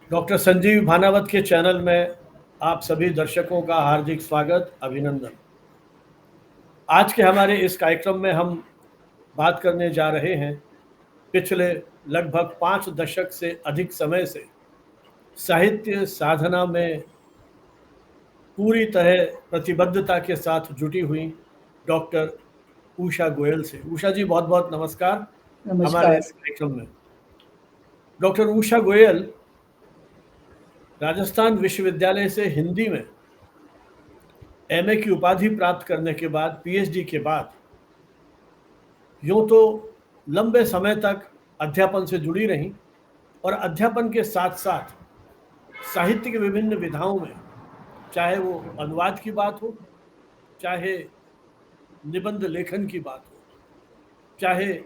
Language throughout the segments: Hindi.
डॉक्टर संजीव भानावत के चैनल में आप सभी दर्शकों का हार्दिक स्वागत, अभिनंदन। आज के हमारे इस कार्यक्रम में हम बात करने जा रहे हैं पिछले लगभग 5 दशक से अधिक समय से साहित्य साधना में पूरी तरह प्रतिबद्धता के साथ जुटी हुई डॉक्टर उषा गोयल से। उषा जी, बहुत बहुत नमस्कार हमारे नमस्कार। इस कार्यक्रम में। डॉक्टर उषा गोयल राजस्थान विश्वविद्यालय से हिंदी में एमए की उपाधि प्राप्त करने के बाद, पीएचडी के बाद, यूं तो लंबे समय तक अध्यापन से जुड़ी रहीं और अध्यापन के साथ साथ साहित्य की विभिन्न विधाओं में, चाहे वो अनुवाद की बात हो, चाहे निबंध लेखन की बात हो, चाहे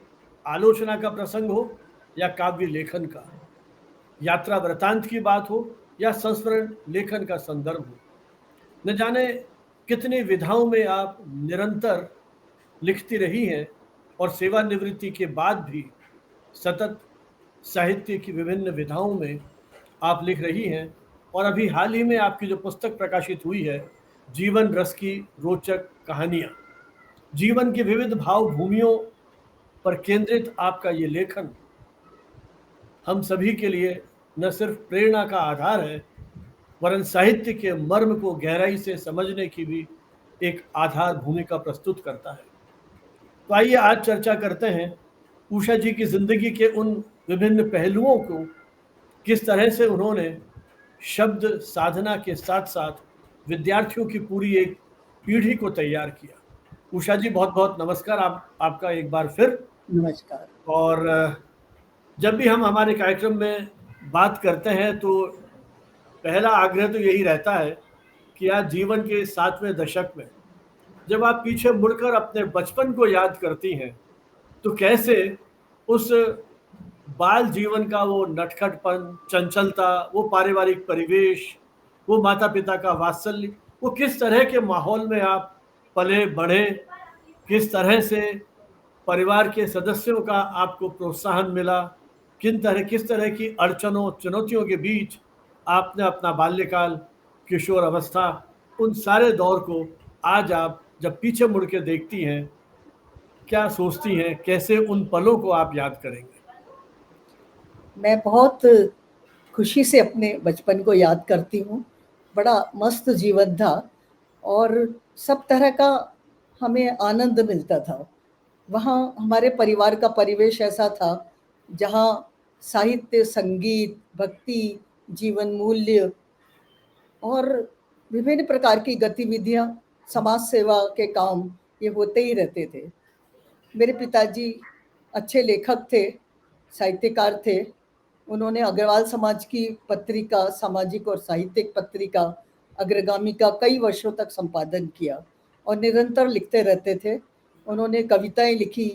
आलोचना का प्रसंग हो या काव्य लेखन का, यात्रा वृतांत की बात हो या संस्मरण लेखन का संदर्भ हो, न जाने कितनी विधाओं में आप निरंतर लिखती रही हैं और सेवानिवृत्ति के बाद भी सतत साहित्य की विभिन्न विधाओं में आप लिख रही हैं। और अभी हाल ही में आपकी जो पुस्तक प्रकाशित हुई है, जीवन रस की रोचक कहानियाँ, जीवन की विविध भाव भूमियों पर केंद्रित आपका ये लेखन हम सभी के लिए न सिर्फ प्रेरणा का आधार है, वरन साहित्य के मर्म को गहराई से समझने की भी एक आधार भूमिका प्रस्तुत करता है। तो आइए आज चर्चा करते हैं उषा जी की जिंदगी के उन विभिन्न पहलुओं को, किस तरह से उन्होंने शब्द साधना के साथ साथ विद्यार्थियों की पूरी एक पीढ़ी को तैयार किया। उषा जी, बहुत बहुत नमस्कार आपका एक बार फिर। नमस्कार। और जब भी हम हमारे कार्यक्रम में बात करते हैं तो पहला आग्रह तो यही रहता है कि आज जीवन के 7वें दशक में जब आप पीछे मुड़कर अपने बचपन को याद करती हैं तो कैसे उस बाल जीवन का वो नटखटपन, चंचलता, वो पारिवारिक परिवेश, वो माता पिता का वात्सल्य, वो किस तरह के माहौल में आप पले बढ़े, किस तरह से परिवार के सदस्यों का आपको प्रोत्साहन मिला, किस तरह की अड़चनों चुनौतियों के बीच आपने अपना बाल्यकाल, किशोर अवस्था, उन सारे दौर को आज आप जब पीछे मुड़ के देखती हैं, क्या सोचती हैं, कैसे उन पलों को आप याद करेंगे? मैं बहुत खुशी से अपने बचपन को याद करती हूँ। बड़ा मस्त जीवन था और सब तरह का हमें आनंद मिलता था। वहाँ हमारे परिवार का परिवेश ऐसा था जहाँ साहित्य, संगीत, भक्ति, जीवन मूल्य और विभिन्न प्रकार की गतिविधियाँ, समाज सेवा के काम ये होते ही रहते थे। मेरे पिताजी अच्छे लेखक थे, साहित्यकार थे। उन्होंने अग्रवाल समाज की पत्रिका, सामाजिक और साहित्यिक पत्रिका अग्रगामी का कई वर्षों तक संपादन किया और निरंतर लिखते रहते थे। उन्होंने कविताएं लिखी,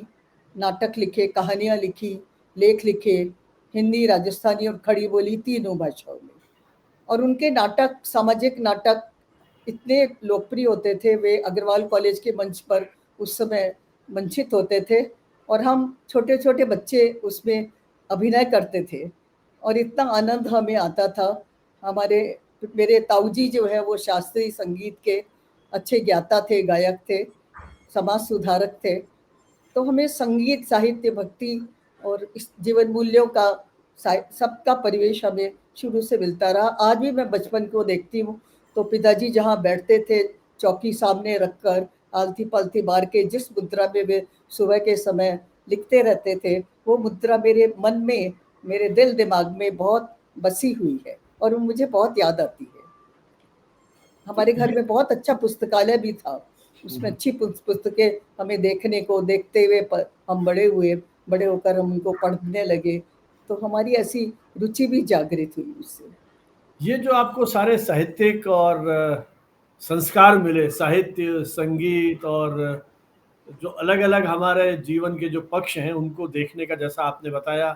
नाटक लिखे, कहानियां लिखी, लेख लिखे, हिंदी, राजस्थानी और खड़ी बोली तीनों भाषाओं में। और उनके नाटक, सामाजिक नाटक इतने लोकप्रिय होते थे, वे अग्रवाल कॉलेज के मंच पर उस समय मंचित होते थे और हम छोटे छोटे बच्चे उसमें अभिनय करते थे और इतना आनंद हमें आता था। मेरे ताऊजी जो है वो शास्त्रीय संगीत के अच्छे ज्ञाता थे, गायक थे, समाज सुधारक थे। तो हमें संगीत, साहित्य, भक्ति और इस जीवन मूल्यों का सबका परिवेश हमें शुरू से मिलता रहा। आज भी मैं बचपन को देखती हूँ तो पिताजी जहाँ बैठते थे, चौकी सामने रखकर आलती पालती मार के जिस मुद्रा में वे सुबह के समय लिखते रहते थे, वो मुद्रा मेरे मन में, मेरे दिल दिमाग में बहुत बसी हुई है और वो मुझे बहुत याद आती है। हमारे घर में बहुत अच्छा पुस्तकालय भी था, उसमें अच्छी पुस्तकें हमें देखने को, देखते हुए हम बड़े होकर हम उनको पढ़ने लगे, तो हमारी ऐसी रुचि भी जागृत हुई उससे। ये जो आपको सारे साहित्यिक और संस्कार मिले, साहित्य, संगीत और जो अलग अलग हमारे जीवन के जो पक्ष हैं उनको देखने का, जैसा आपने बताया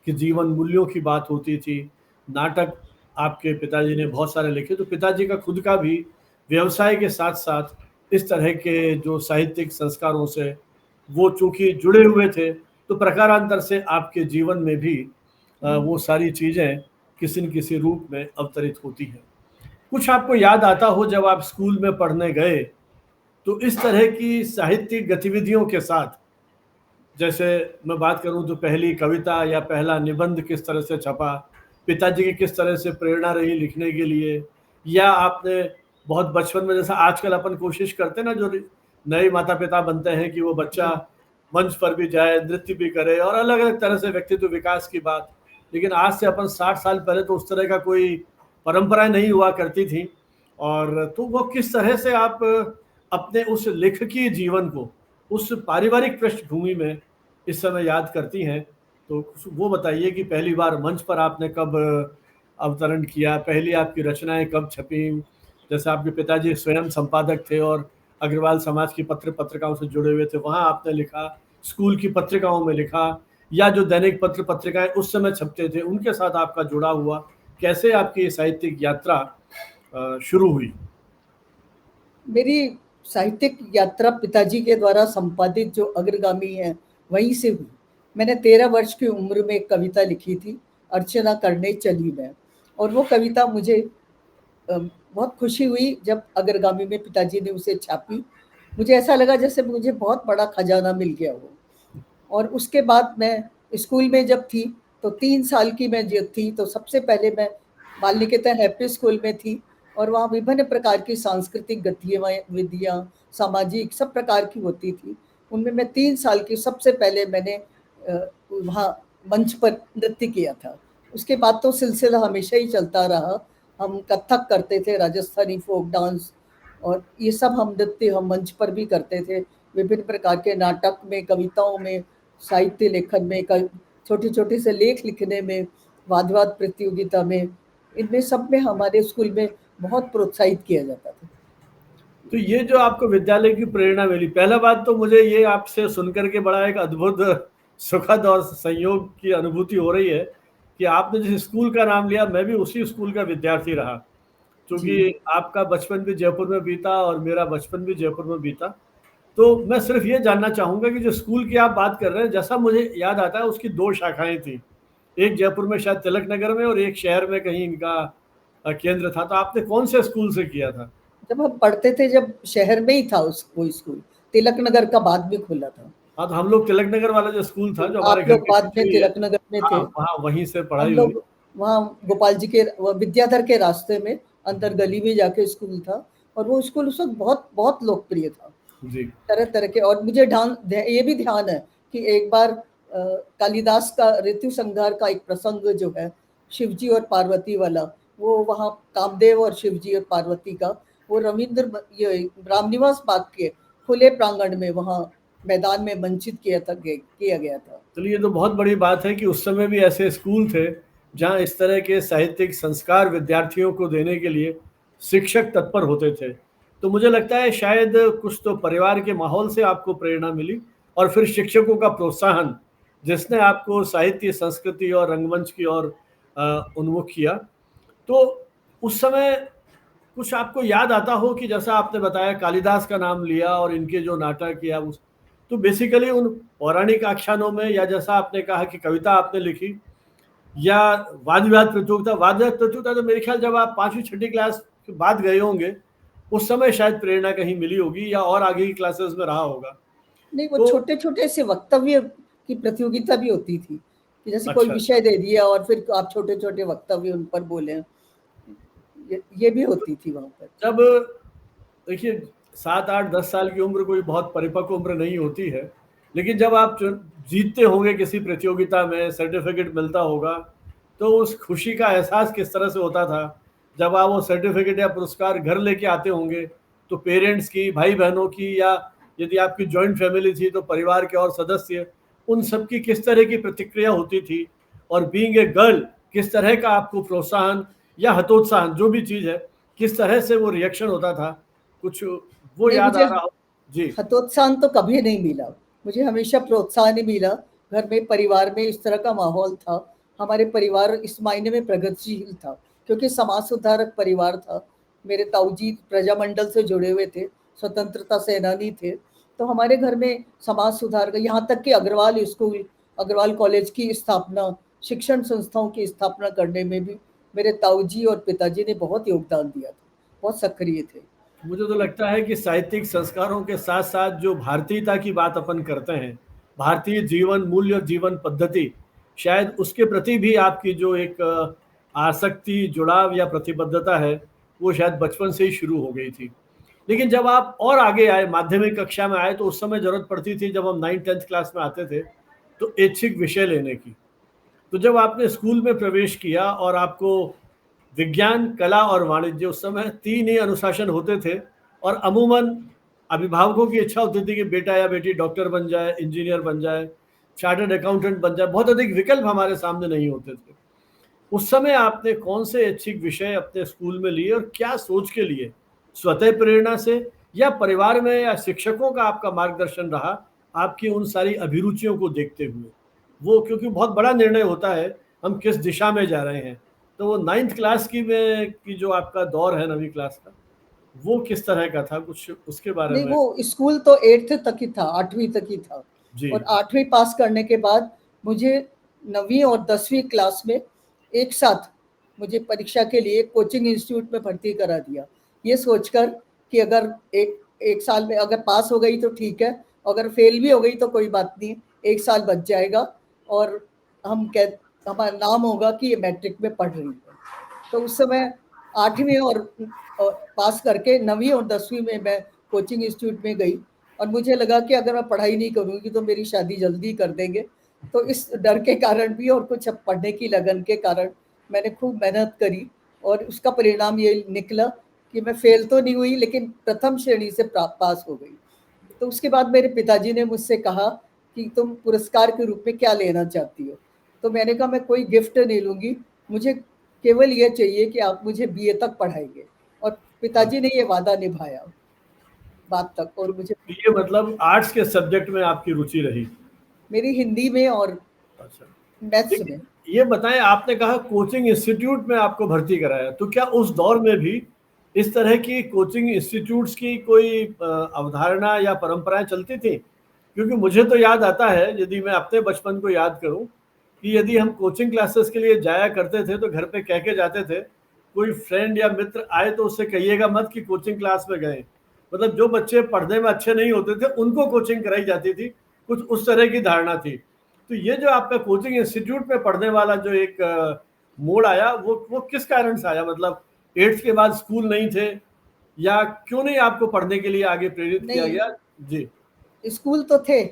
कि जीवन मूल्यों की बात होती थी, नाटक आपके पिताजी ने बहुत सारे लिखे, तो पिताजी का खुद का भी व्यवसाय के साथ साथ इस तरह के जो साहित्यिक संस्कारों से वो चूंकि जुड़े हुए थे, तो प्रकारांतर से आपके जीवन में भी वो सारी चीज़ें किसी न किसी रूप में अवतरित होती है। कुछ आपको याद आता हो जब आप स्कूल में पढ़ने गए, तो इस तरह की साहित्यिक गतिविधियों के साथ, जैसे मैं बात करूं तो पहली कविता या पहला निबंध किस तरह से छपा, पिताजी की किस तरह से प्रेरणा रही लिखने के लिए, या आपने बहुत बचपन में, जैसा आजकल अपन कोशिश करते हैं ना, जो नए माता पिता बनते हैं कि वो बच्चा जी मंच पर भी जाए, नृत्य भी करे और अलग अलग तरह से व्यक्तित्व विकास की बात। लेकिन आज से अपन 60 साल पहले तो उस तरह का कोई परंपराएं नहीं हुआ करती थी। और तो वो किस तरह से आप अपने उस लेखकीय जीवन को उस पारिवारिक पृष्ठभूमि में इस समय याद करती हैं, तो वो बताइए कि पहली बार मंच पर आपने कब अवतरण किया, पहली आपकी रचनाएं कब छपी, जैसे आपके पिताजी स्वयं संपादक थे और अग्रवाल समाज की पत्र पत्रिकाओं से जुड़े हुए थे, वहाँ आपने लिखा, स्कूल की पत्रिकाओं में लिखा, या जो दैनिक पत्र पत्रिकाएं उस समय छपते थे उनके साथ आपका जुड़ा हुआ, कैसे आपकी साहित्यिक यात्रा शुरू हुई? मेरी साहित्यिक यात्रा पिताजी के द्वारा संपादित जो अग्रगामी है वहीं से हुई। मैंने 13 वर्ष की उम्र में एक कविता लिखी थी, अर्चना करने चली मैं, और वो कविता मुझे बहुत खुशी हुई जब अग्रगामी में पिताजी ने उसे छापी। मुझे ऐसा लगा जैसे मुझे बहुत बड़ा खजाना मिल गया हो। और उसके बाद मैं स्कूल में जब थी तो 3 साल की मैं जब थी तो सबसे पहले मैं बाल निकेतन हैप्पी स्कूल में थी, और वहाँ विभिन्न प्रकार की सांस्कृतिक गतिविधियाँ, सामाजिक सब प्रकार की होती थी। उनमें मैं 3 साल की सबसे पहले मैंने वहाँ मंच पर नृत्य किया था। उसके बाद तो सिलसिला हमेशा ही चलता रहा। हम कथक करते थे, राजस्थानी फ़ोक डांस, और ये सब हम नृत्य हम मंच पर भी करते थे। विभिन्न प्रकार के नाटक में, कविताओं में, साहित्य लेखन में, छोटे-छोटे से लेख लिखने में, वाद-विवाद प्रतियोगिता में, इनमें सब में हमारे स्कूल में बहुत प्रोत्साहित किया जाता था। तो ये जो आपको विद्यालय की प्रेरणा मिली, पहला बात तो मुझे ये आपसे सुनकर के बड़ा एक अद्भुत सुखद और संयोग की अनुभूति हो रही है कि आपने जिस स्कूल का नाम लिया, मैं भी उसी स्कूल का विद्यार्थी रहा। जी। क्योंकि आपका बचपन भी जयपुर में बीता और मेरा बचपन भी जयपुर में बीता। तो मैं सिर्फ ये जानना चाहूँगा कि जो स्कूल की आप बात कर रहे हैं, जैसा मुझे याद आता है उसकी 2 शाखाएँ थीं। एक जयपुर में शायद तिलक नगर में और एक शहर में कहीं इनका केंद्र था। तो आपने कौन से स्कूल से किया था? जब हम पढ़ते थे, जब शहर में ही था वो स्कूल, तिलक नगर का बाद में खुला था। हाँ, तो हम लोग तिलक नगर वाला जो स्कूल था, जो हमारे आप घर लोग के बाद पीछे में ही है, तिलक नगर में थे। हाँ, वहाँ वहीं से हम पढ़ाई हुई। लोग वहाँ गोपाल जी के विद्याधर के रास्ते में अंदर गली में जाके स्कूल था, और वो स्कूल उस वक्त बहुत बहुत लोकप्रिय था। जी। तरह तरह के, और मुझे ये भी ध्यान है कि एक बार कालिदास का ऋतु संहार का एक प्रसंग जो है, शिवजी और पार्वती वाला, वो वहाँ कामदेव और शिवजी और पार्वती का, वो ये रामनिवास बाग के खुले प्रांगण में वहाँ मैदान में मंचित किया गया था। चलिए, ये तो बहुत बड़ी बात है कि उस समय भी ऐसे स्कूल थे जहाँ इस तरह के साहित्यिक संस्कार विद्यार्थियों को देने के लिए शिक्षक तत्पर होते थे। तो मुझे लगता है शायद कुछ तो परिवार के माहौल से आपको प्रेरणा मिली और फिर शिक्षकों का प्रोत्साहन, जिसने आपको साहित्य, संस्कृति और रंगमंच की ओर उन्मुख किया। तो उस समय कुछ आपको याद आता हो कि जैसा आपने बताया कालिदास का नाम लिया और इनके जो नाटक या उस, तो बेसिकली उन पौराणिक आख्यानों में, या जैसा आपने कहा कि कविता आपने लिखी, या वाद विवाद प्रतियोगिता, तो मेरे ख्याल जब आप 5वीं 6ठी क्लास के बाद गए होंगे, उस समय शायद प्रेरणा कहीं मिली होगी या और आगे की क्लासेस में रहा होगा। नहीं, वो तो छोटे-छोटे से वक्तव्य की प्रतियोगिता भी होती थी, कि जैसे कोई अच्छा, अच्छा। विषय दे दिया और फिर आप छोटे-छोटे वक्तव्य उन पर बोलें। ये भी होती थी वहाँ पर। जब देखिए 7, 8, 10 साल की उम्र कोई बहुत परिपक्व उम्र नहीं होती है, लेकिन जब आप जीतते होंगे किसी प्रतियोगिता में, सर्टिफिकेट मिलता होगा, तो उस खुशी का एहसास किस तरह से होता था? जब आप वो सर्टिफिकेट या पुरस्कार घर लेके आते होंगे, तो पेरेंट्स की, भाई बहनों की, या यदि आपकी जॉइंट फैमिली थी तो परिवार के और सदस्य, उन सब की किस तरह की प्रतिक्रिया होती थी? और बीइंग ए गर्ल, किस तरह का आपको प्रोत्साहन या हतोत्साहन, जो भी चीज़ है, किस तरह से वो रिएक्शन होता था? कुछ वो नहीं, याद मुझे आ रहा हो? जी। हतोत्साहन तो कभी नहीं मिला। मुझे हमेशा प्रोत्साहन ही मिला। घर में, परिवार में इस तरह का माहौल था। हमारे परिवार इस मायने में प्रगतिशील था, क्योंकि समाज सुधारक परिवार था। मेरे ताऊजी प्रजामंडल से जुड़े हुए थे, स्वतंत्रता सेनानी थे। तो हमारे घर में समाज सुधार का, यहाँ तक कि अग्रवाल स्कूल, अग्रवाल कॉलेज की स्थापना, शिक्षण संस्थाओं की स्थापना करने में भी मेरे ताऊजी और पिताजी ने बहुत योगदान दिया था, बहुत सक्रिय थे। मुझे तो लगता है कि साहित्यिक संस्कारों के साथ साथ जो भारतीयता की बात अपन करते हैं, भारतीय जीवन मूल्य और जीवन पद्धति, शायद उसके प्रति भी आपकी जो एक आसक्ति, जुड़ाव या प्रतिबद्धता है, वो शायद बचपन से ही शुरू हो गई थी। लेकिन जब आप और आगे आए, माध्यमिक कक्षा में आए, तो उस समय ज़रूरत पड़ती थी, जब हम 9th-10th क्लास में आते थे, तो ऐच्छिक विषय लेने की। तो जब आपने स्कूल में प्रवेश किया और आपको विज्ञान, कला और वाणिज्य, उस समय 3 ही अनुशासन होते थे और अमूमन अभिभावकों की इच्छा होती थी कि बेटा या बेटी डॉक्टर बन जाए, इंजीनियर बन जाए, चार्टर्ड अकाउंटेंट बन जाए, बहुत अधिक विकल्प हमारे सामने नहीं होते थे। उस समय आपने कौन से ऐच्छिक विषय अपने स्कूल में लिए और क्या सोच के लिए? स्वतः प्रेरणा से या परिवार में या शिक्षकों का आपका मार्गदर्शन रहा, आपकी उन सारी अभिरुचियों को देखते हुए? वो क्योंकि बहुत बड़ा निर्णय होता है, हम किस दिशा में जा रहे हैं। तो वो 9th क्लास की जो आपका दौर है 9वीं क्लास का, वो किस तरह का था? कुछ उसके बारे नहीं, में? वो स्कूल तो 8th तक ही था, 8वीं तक ही था। जी। और 8वीं पास करने के बाद मुझे 9वीं और 10वीं क्लास में एक साथ मुझे परीक्षा के लिए कोचिंग इंस्टीट्यूट में भर्ती करा दिया, ये सोचकर कि अगर एक साल में अगर पास हो गई तो ठीक है, अगर फेल भी हो गई तो कोई बात नहीं, 1 साल बच जाएगा और हमारा नाम होगा कि ये मैट्रिक में पढ़ रही है। तो उस समय 8वीं और पास करके 9वीं और 10वीं में मैं कोचिंग इंस्टीट्यूट में गई और मुझे लगा कि अगर मैं पढ़ाई नहीं करूँगी तो मेरी शादी जल्दी कर देंगे। तो इस डर के कारण भी और कुछ अब पढ़ने की लगन के कारण मैंने खूब मेहनत करी और उसका परिणाम ये निकला कि मैं फेल तो नहीं हुई, लेकिन प्रथम श्रेणी से पास हो गई। तो उसके बाद मेरे पिताजी ने मुझसे कहा कि तुम पुरस्कार के रूप में क्या लेना चाहती हो? तो मैंने कहा मैं कोई गिफ्ट नहीं लूँगी, मुझे केवल ये चाहिए कि आप मुझे बीए तक पढ़ाएँगे। और पिताजी ने ये वादा निभाया बाद तक, और मुझे तो ये मतलब आर्ट्स के सब्जेक्ट में आपकी रुचि रही? मेरी हिंदी में और अच्छा। मैथ्स लेकिन में। ये बताएं, आपने कहा कोचिंग इंस्टीट्यूट में आपको भर्ती कराया, तो क्या उस दौर में भी इस तरह की कोचिंग इंस्टीट्यूट्स की कोई अवधारणा या परंपराएं चलती थी? क्योंकि मुझे तो याद आता है, यदि मैं अपने बचपन को याद करूं, कि यदि हम कोचिंग क्लासेस के लिए जाया करते थे तो घर पे कह के जाते थे, कोई फ्रेंड या मित्र आए तो उससे कहिएगा मत कि कोचिंग क्लास में गए। मतलब जो बच्चे पढ़ने में अच्छे नहीं होते थे उनको कोचिंग कराई जाती थी, कुछ उस तरह की धारणा थी। तो ये जो आपका कोचिंग इंस्टीट्यूट में पढ़ने वाला जो एक मोड़ आया, वो किस कारण से आया? मतलब 8th के बाद स्कूल नहीं थे, या क्यों नहीं आपको पढ़ने के लिए आगे प्रेरित किया नहीं, गया? जी। स्कूल तो थे,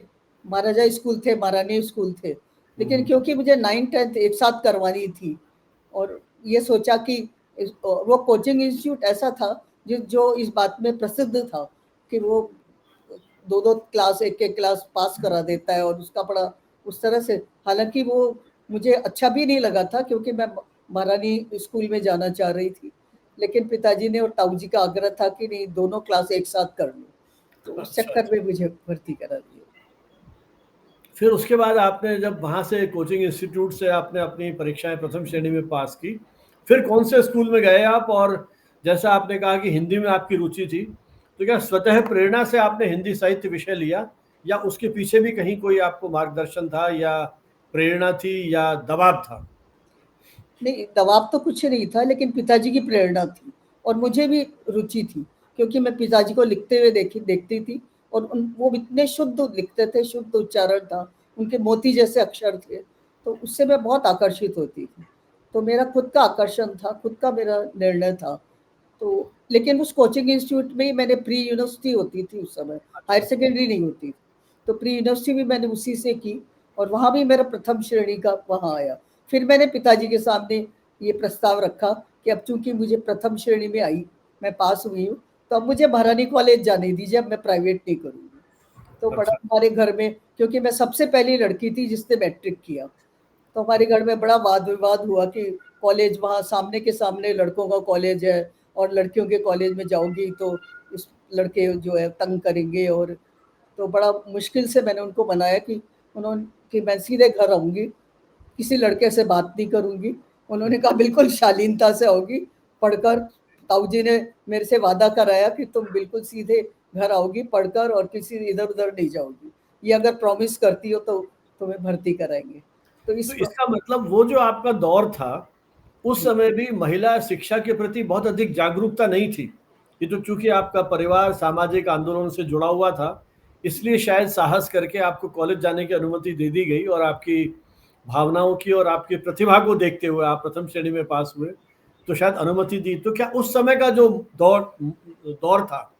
महाराजा स्कूल थे, महारानी स्कूल थे, लेकिन क्योंकि मुझे 9th-10th एक साथ करवानी थी और ये सोचा कि वो कोचिंग इंस्टीट्यूट ऐसा था जो इस बात में प्रसिद्ध था कि वो 2-2 क्लास, एक-एक क्लास पास करा देता है और उसका बड़ा उस तरह से, हालाँकि वो मुझे अच्छा भी नहीं लगा था क्योंकि मैं महारानी स्कूल में जाना चाह रही थी। लेकिन पिताजी ने और ताऊजी का आग्रह था कि नहीं, दोनों क्लास एक साथ कर लो। तो उस अच्छा, चक्कर अच्छा। में मुझे भर्ती करा दिया। फिर उसके बाद आपने जब वहाँ से कोचिंग इंस्टीट्यूट से आपने अपनी परीक्षाएं प्रथम श्रेणी में पास की, फिर कौन से स्कूल में गए आप? और जैसा आपने कहा कि हिंदी में आपकी रुचि थी, तो क्या स्वतः प्रेरणा से आपने हिंदी साहित्य विषय लिया, या उसके पीछे भी कहीं कोई आपको मार्गदर्शन था, या प्रेरणा थी, या दबाव था? नहीं, दबाव तो कुछ नहीं था, लेकिन पिताजी की प्रेरणा थी और मुझे भी रुचि थी क्योंकि मैं पिताजी को लिखते हुए देखती थी और वो इतने शुद्ध लिखते थे, शुद्ध उच्चारण था, उनके मोती जैसे अक्षर थे, तो उससे मैं बहुत आकर्षित होती थी। तो मेरा खुद का आकर्षण था, खुद का मेरा निर्णय था। तो लेकिन उस कोचिंग इंस्टीट्यूट में ही मैंने प्री यूनिवर्सिटी होती थी उस समय, हायर अच्छा। सेकेंडरी नहीं होती। तो प्री यूनिवर्सिटी भी मैंने उसी से की और वहाँ भी मेरा प्रथम श्रेणी का वहाँ आया। फिर मैंने पिताजी के सामने ये प्रस्ताव रखा कि अब चूंकि मुझे प्रथम श्रेणी में आई, मैं पास हुई हूँ, तो अब मुझे महारानी कॉलेज जाने दीजिए, अब मैं प्राइवेट नहीं करूँगी। तो बड़ा अच्छा। हमारे घर में, क्योंकि मैं सबसे पहली लड़की थी जिसने मैट्रिक किया, तो हमारे घर में बड़ा वाद विवाद हुआ कि कॉलेज वहाँ सामने के सामने लड़कों का कॉलेज है और लड़कियों के कॉलेज में जाओगी तो इस लड़के जो है तंग करेंगे। और तो बड़ा मुश्किल से मैंने उनको मनाया कि उन्होंने कि मैं सीधे घर आऊँगी, किसी लड़के से बात नहीं करूँगी। उन्होंने कहा बिल्कुल शालीनता से आओगी पढ़कर। ताऊजी ने मेरे से वादा कराया कि तुम बिल्कुल सीधे घर आओगी पढ़कर और किसी इधर-उधर नहीं जाओगी। ये अगर प्रॉमिस करती हो तो तुम्हें भर्ती कराएँगे। तो तो इस इसका मतलब वो जो आपका दौर था, उस समय भी महिला शिक्षा के प्रति बहुत अधिक जागरूकता नहीं थी। ये तो चूंकि आपका परिवार सामाजिक आंदोलनों से जुड़ा हुआ था, इसलिए शायद साहस करके आपको कॉलेज जाने की अनुमति दे दी गई और आपकी भावनाओं की और आपकी प्रतिभा को देखते हुए आप प्रथम श्रेणी में पास हुए, तो शायद अनुमति दी। तो क्या उस समय का जो दौर दौर था,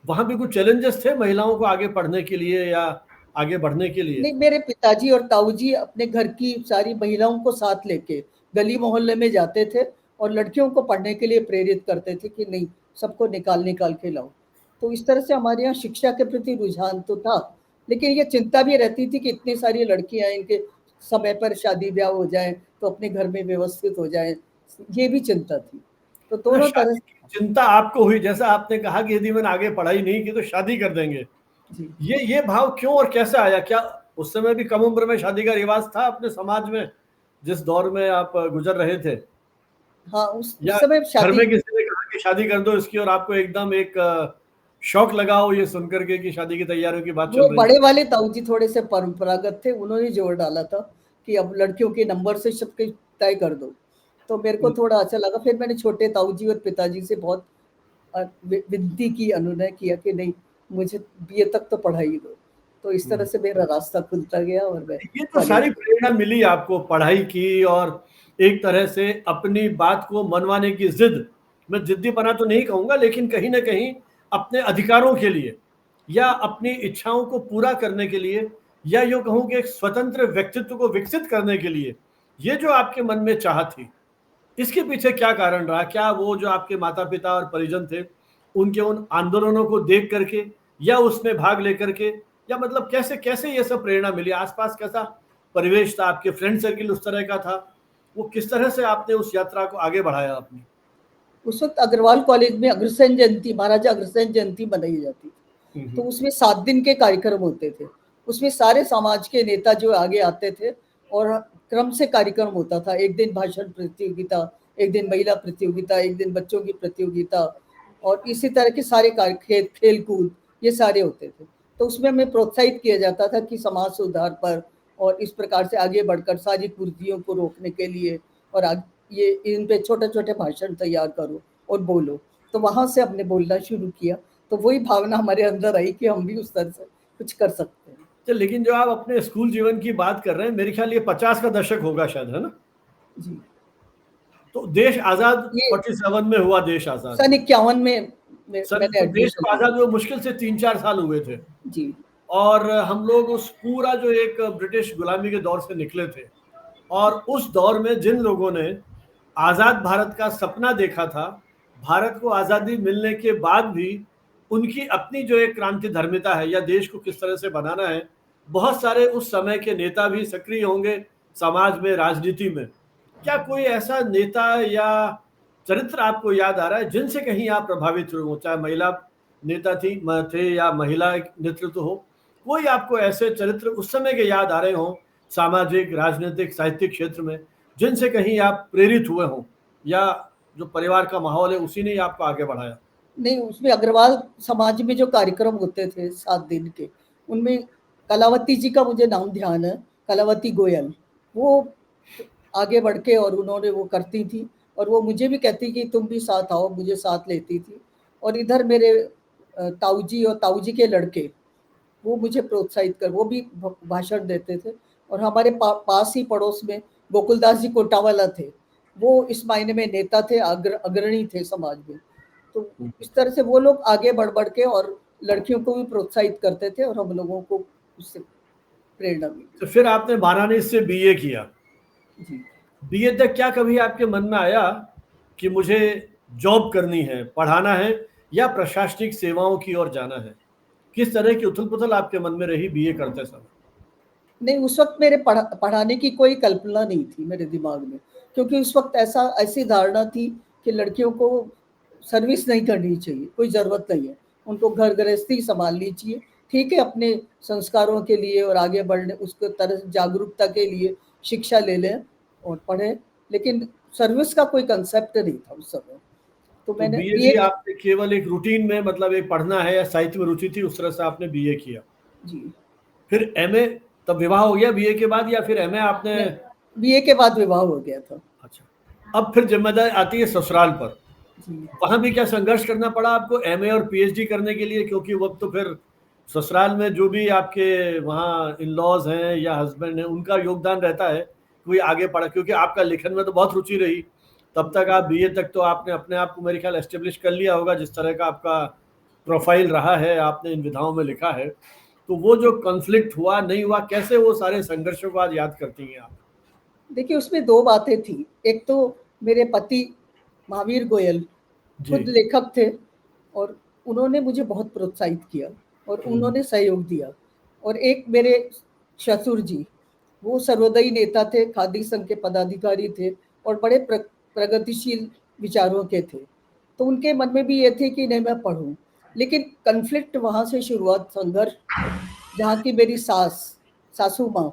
वहां भी कुछ चैलेंजेस थे महिलाओं को आगे पढ़ने के लिए या आगे बढ़ने के लिए? नहीं, मेरे पिताजी और ताऊजी अपने घर की सारी महिलाओं को साथ लेके गली मोहल्ले में जाते थे और लड़कियों को पढ़ने के लिए प्रेरित करते थे कि नहीं, सबको निकाल निकाल के लाओ। तो इस तरह से हमारे यहाँ शिक्षा के प्रति रुझान तो था, लेकिन ये चिंता भी रहती थी कि इतनी सारी लड़कियां, इनके समय पर शादी ब्याह हो जाए तो अपने घर में व्यवस्थित हो जाए, ये भी चिंता थी। तो दोनों तरह शादी की चिंता आपको हुई, जैसा आपने कहा कि यदि मैंने आगे पढ़ाई नहीं की तो शादी कर देंगे। जी। ये भाव क्यों और कैसे आया? क्या उस समय भी कम उम्र में शादी का रिवाज था अपने समाज में, जिस दौर में आप गुजर रहे थे? हाँ, या उस समय घर शादी, में किसी ने कहा कि शादी कर दो इसकी और आपको एकदम एक शौक लगा हो ये सुनकर के कि शादी की तैयारियों की बात चल वो रही बड़े है? वाले ताऊजी थोड़े से परंपरागत थे, उन्होंने जोर डाला था कि अब लड़कियों के नंबर से सबके तय कर दो। तो मेरे को थोड़ा अच्छा लगा। फिर मैंने छोटे ताऊजी और पिताजी से बहुत विनती की, अनुनय किया कि नहीं, मुझे बीए तक तो पढ़ाई दो। तो इस तरह से मेरा रास्ता खुलता गया और मैं ये तो कॉलेज। सारी प्रेरणा मिली आपको पढ़ाई की और एक तरह से अपनी बात को मनवाने की जिद। मैं जिद्दीपना तो नहीं कहूंगा, लेकिन कहीं ना कहीं अपने अधिकारों के लिए या अपनी इच्छाओं को पूरा करने के लिए, या यूं कहूं कि एक स्वतंत्र व्यक्तित्व को विकसित करने के लिए, ये जो आपके मन में चाह थी, इसके पीछे क्या कारण रहा? क्या वो जो आपके माता पिता और परिजन थे, उनके उन आंदोलनों को देख करके या उसमें भाग लेकर के, या मतलब कैसे कैसे ये सब प्रेरणा मिली? आसपास कैसा परिवेश था? आपके फ्रेंड सर्किल उस तरह का था? वो किस तरह से आपने उस यात्रा को आगे बढ़ाया अपनी? उस वक्त अग्रवाल कॉलेज में अग्रसेन जयंती, महाराजा अग्रसेन जयंती मनाई जाती थी। तो उसमें 7 दिन के कार्यक्रम होते थे। उसमें सारे समाज के नेता जो आगे आते थे और क्रम से कार्यक्रम होता था। एक दिन भाषण प्रतियोगिता, एक दिन महिला प्रतियोगिता, एक दिन बच्चों की प्रतियोगिता, और इसी तरह के सारे खेल कूद, ये सारे होते थे। तो उसमें हमें प्रोत्साहित किया जाता था कि समाज सुधार पर और इस प्रकार से आगे बढ़कर सारी कुरीतियों को रोकने के लिए, और ये इन पे छोटे छोटे भाषण तैयार करो और बोलो। तो वहां से हमने बोलना शुरू किया। तो वही भावना हमारे अंदर आई कि हम भी उस तरह से कुछ कर सकते हैं। तो लेकिन जो आप अपने स्कूल जीवन की बात कर रहे हैं, मेरे ख्याल ये 50 का दशक होगा शायद, है ना? जी। तो देश आजाद ये 47 में हुआ, देश आजाद। सन 51 में सर, मैंने तो देश एडमिशन को लिया। आजाद हुए मुश्किल से 3-4 साल हुए थे। जी। और हम लोग उस पूरा जो एक ब्रिटिश गुलामी के दौर से निकले थे, और उस दौर में जिन लोगों ने आज़ाद भारत का सपना देखा था, भारत को आज़ादी मिलने के बाद भी उनकी अपनी जो एक क्रांति धर्मिता है या देश को किस तरह से बनाना है, बहुत सारे उस समय के नेता भी सक्रिय होंगे समाज में, राजनीति में। क्या कोई ऐसा नेता या चरित्र आपको याद आ रहा है जिनसे कहीं आप प्रभावित हुए हो, चाहे महिला नेता थे या महिला नेतृत्व हो? कोई आपको ऐसे चरित्र उस समय के याद आ रहे हो, सामाजिक, राजनीतिक, साहित्यिक क्षेत्र में, जिनसे कहीं आप प्रेरित हुए हों, या जो परिवार का माहौल है उसी ने ही आपको आगे बढ़ाया? नहीं, उसमें अग्रवाल समाज में जो कार्यक्रम होते थे 7 दिन के, उनमें कलावती जी का मुझे नाम ध्यान है, कलावती गोयल। वो आगे बढ़ के और उन्होंने वो करती थी, और वो मुझे भी कहती कि तुम भी साथ आओ, मुझे साथ लेती थी। और इधर मेरे ताऊजी और ताऊजी के लड़के, वो मुझे प्रोत्साहित कर, वो भी भाषण देते थे। और हमारे पास ही पड़ोस में गोकुलदास जी कोटावाला थे, वो इस मायने में नेता थे, अग्रणी थे समाज में। तो इस तरह से वो लोग आगे बढ़ बढ़ के और लड़कियों को भी प्रोत्साहित करते थे, और हम लोगों को उससे प्रेरणा मिली। तो फिर आपने वाराणसी से बीए किया। जी। बीए तक क्या कभी आपके मन में आया कि मुझे जॉब करनी है, पढ़ाना है, या प्रशासनिक सेवाओं की ओर जाना है? किस तरह की उथल पुथल आपके मन में रही बीए करते समय? नहीं, उस वक्त मेरे पढ़ाने की कोई कल्पना नहीं थी मेरे दिमाग में, क्योंकि उस वक्त ऐसी धारणा थी कि लड़कियों को सर्विस नहीं करनी चाहिए, कोई ज़रूरत नहीं है, उनको घर गृहस्थी संभालनी चाहिए। ठीक है, अपने संस्कारों के लिए और आगे बढ़ने उसके तरह जागरूकता के लिए शिक्षा ले लें और पढ़ें, लेकिन सर्विस का कोई कंसेप्ट नहीं था उस समय। तो तो मैंने बीए बीए। भी आपने केवल एक रूटीन में, मतलब एक पढ़ना है या साहित्य में रुचि थी, उस तरह से आपने बीए किया। जी। फिर एमए, तब विवाह हो गया बीए के बाद, या फिर एमए आपने? नहीं, बीए के बाद विवाह हो गया था। अच्छा। अब फिर जिम्मेदारी आती है ससुराल पर। जी। वहां भी क्या संघर्ष करना पड़ा आपको एमए और पीएचडी करने के लिए, क्योंकि वो तो फिर ससुराल में जो भी आपके वहाँ इन लॉज हैं या हस्बैंड हैं उनका योगदान रहता है, कोई आगे पढ़ा, क्योंकि आपका लिखन में तो बहुत रुचि रही तब तक, आप बीए तक तो आपने अपने आप को मेरे ख्याल एस्टेब्लिश कर लिया होगा, जिस तरह का आपका प्रोफाइल रहा है, आपने इन विधाओं में लिखा है। तो वो जो कॉन्फ्लिक्ट हुआ नहीं हुआ, कैसे वो सारे संघर्षों को आज याद करती हैं आप? देखिए, उसमें दो बातें थी। एक तो मेरे पति महावीर गोयल जी। खुद लेखक थे और उन्होंने मुझे बहुत प्रोत्साहित किया और उन्होंने सहयोग दिया। और एक मेरे ससुर जी, वो सर्वोदयी नेता थे, खादी संघ के पदाधिकारी थे और बड़े प्रगतिशील विचारों के थे। तो उनके मन में भी ये थे कि नहीं, मैं पढ़ूं। लेकिन कन्फ्लिक्ट वहां से शुरुआत, संघर्ष, जहाँ की मेरी सासू माँ,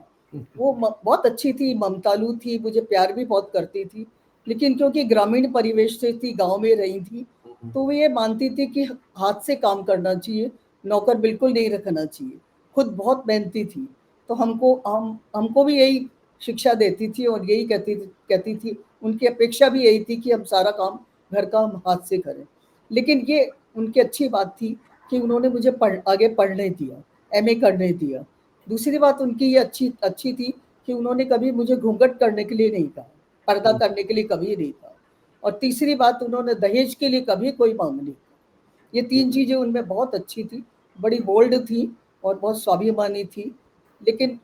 वो बहुत अच्छी थी, ममतालू थी, मुझे प्यार भी बहुत करती थी। लेकिन क्योंकि ग्रामीण परिवेश से थी, गांव में रही थी, तो वो ये मानती थी कि हाथ से काम करना चाहिए, नौकर बिल्कुल नहीं रखना चाहिए। खुद बहुत मेहनती थी, तो हमको भी यही शिक्षा देती थी और यही कहती थी। उनकी अपेक्षा भी यही थी कि हम सारा काम, घर का, हम हाथ से करें। लेकिन ये उनकी अच्छी बात थी कि उन्होंने मुझे आगे पढ़ने दिया, एमए करने दिया। दूसरी बात उनकी ये अच्छी अच्छी थी कि उन्होंने कभी मुझे घूंघट करने के लिए नहीं कहा, पर्दा करने के लिए कभी नहीं कहा। और तीसरी बात, उन्होंने दहेज के लिए कभी कोई मांग नहीं की। ये 3 चीज़ें उनमें बहुत अच्छी थी, बड़ी बोल्ड थी और बहुत स्वाभिमानी थी। लेकिन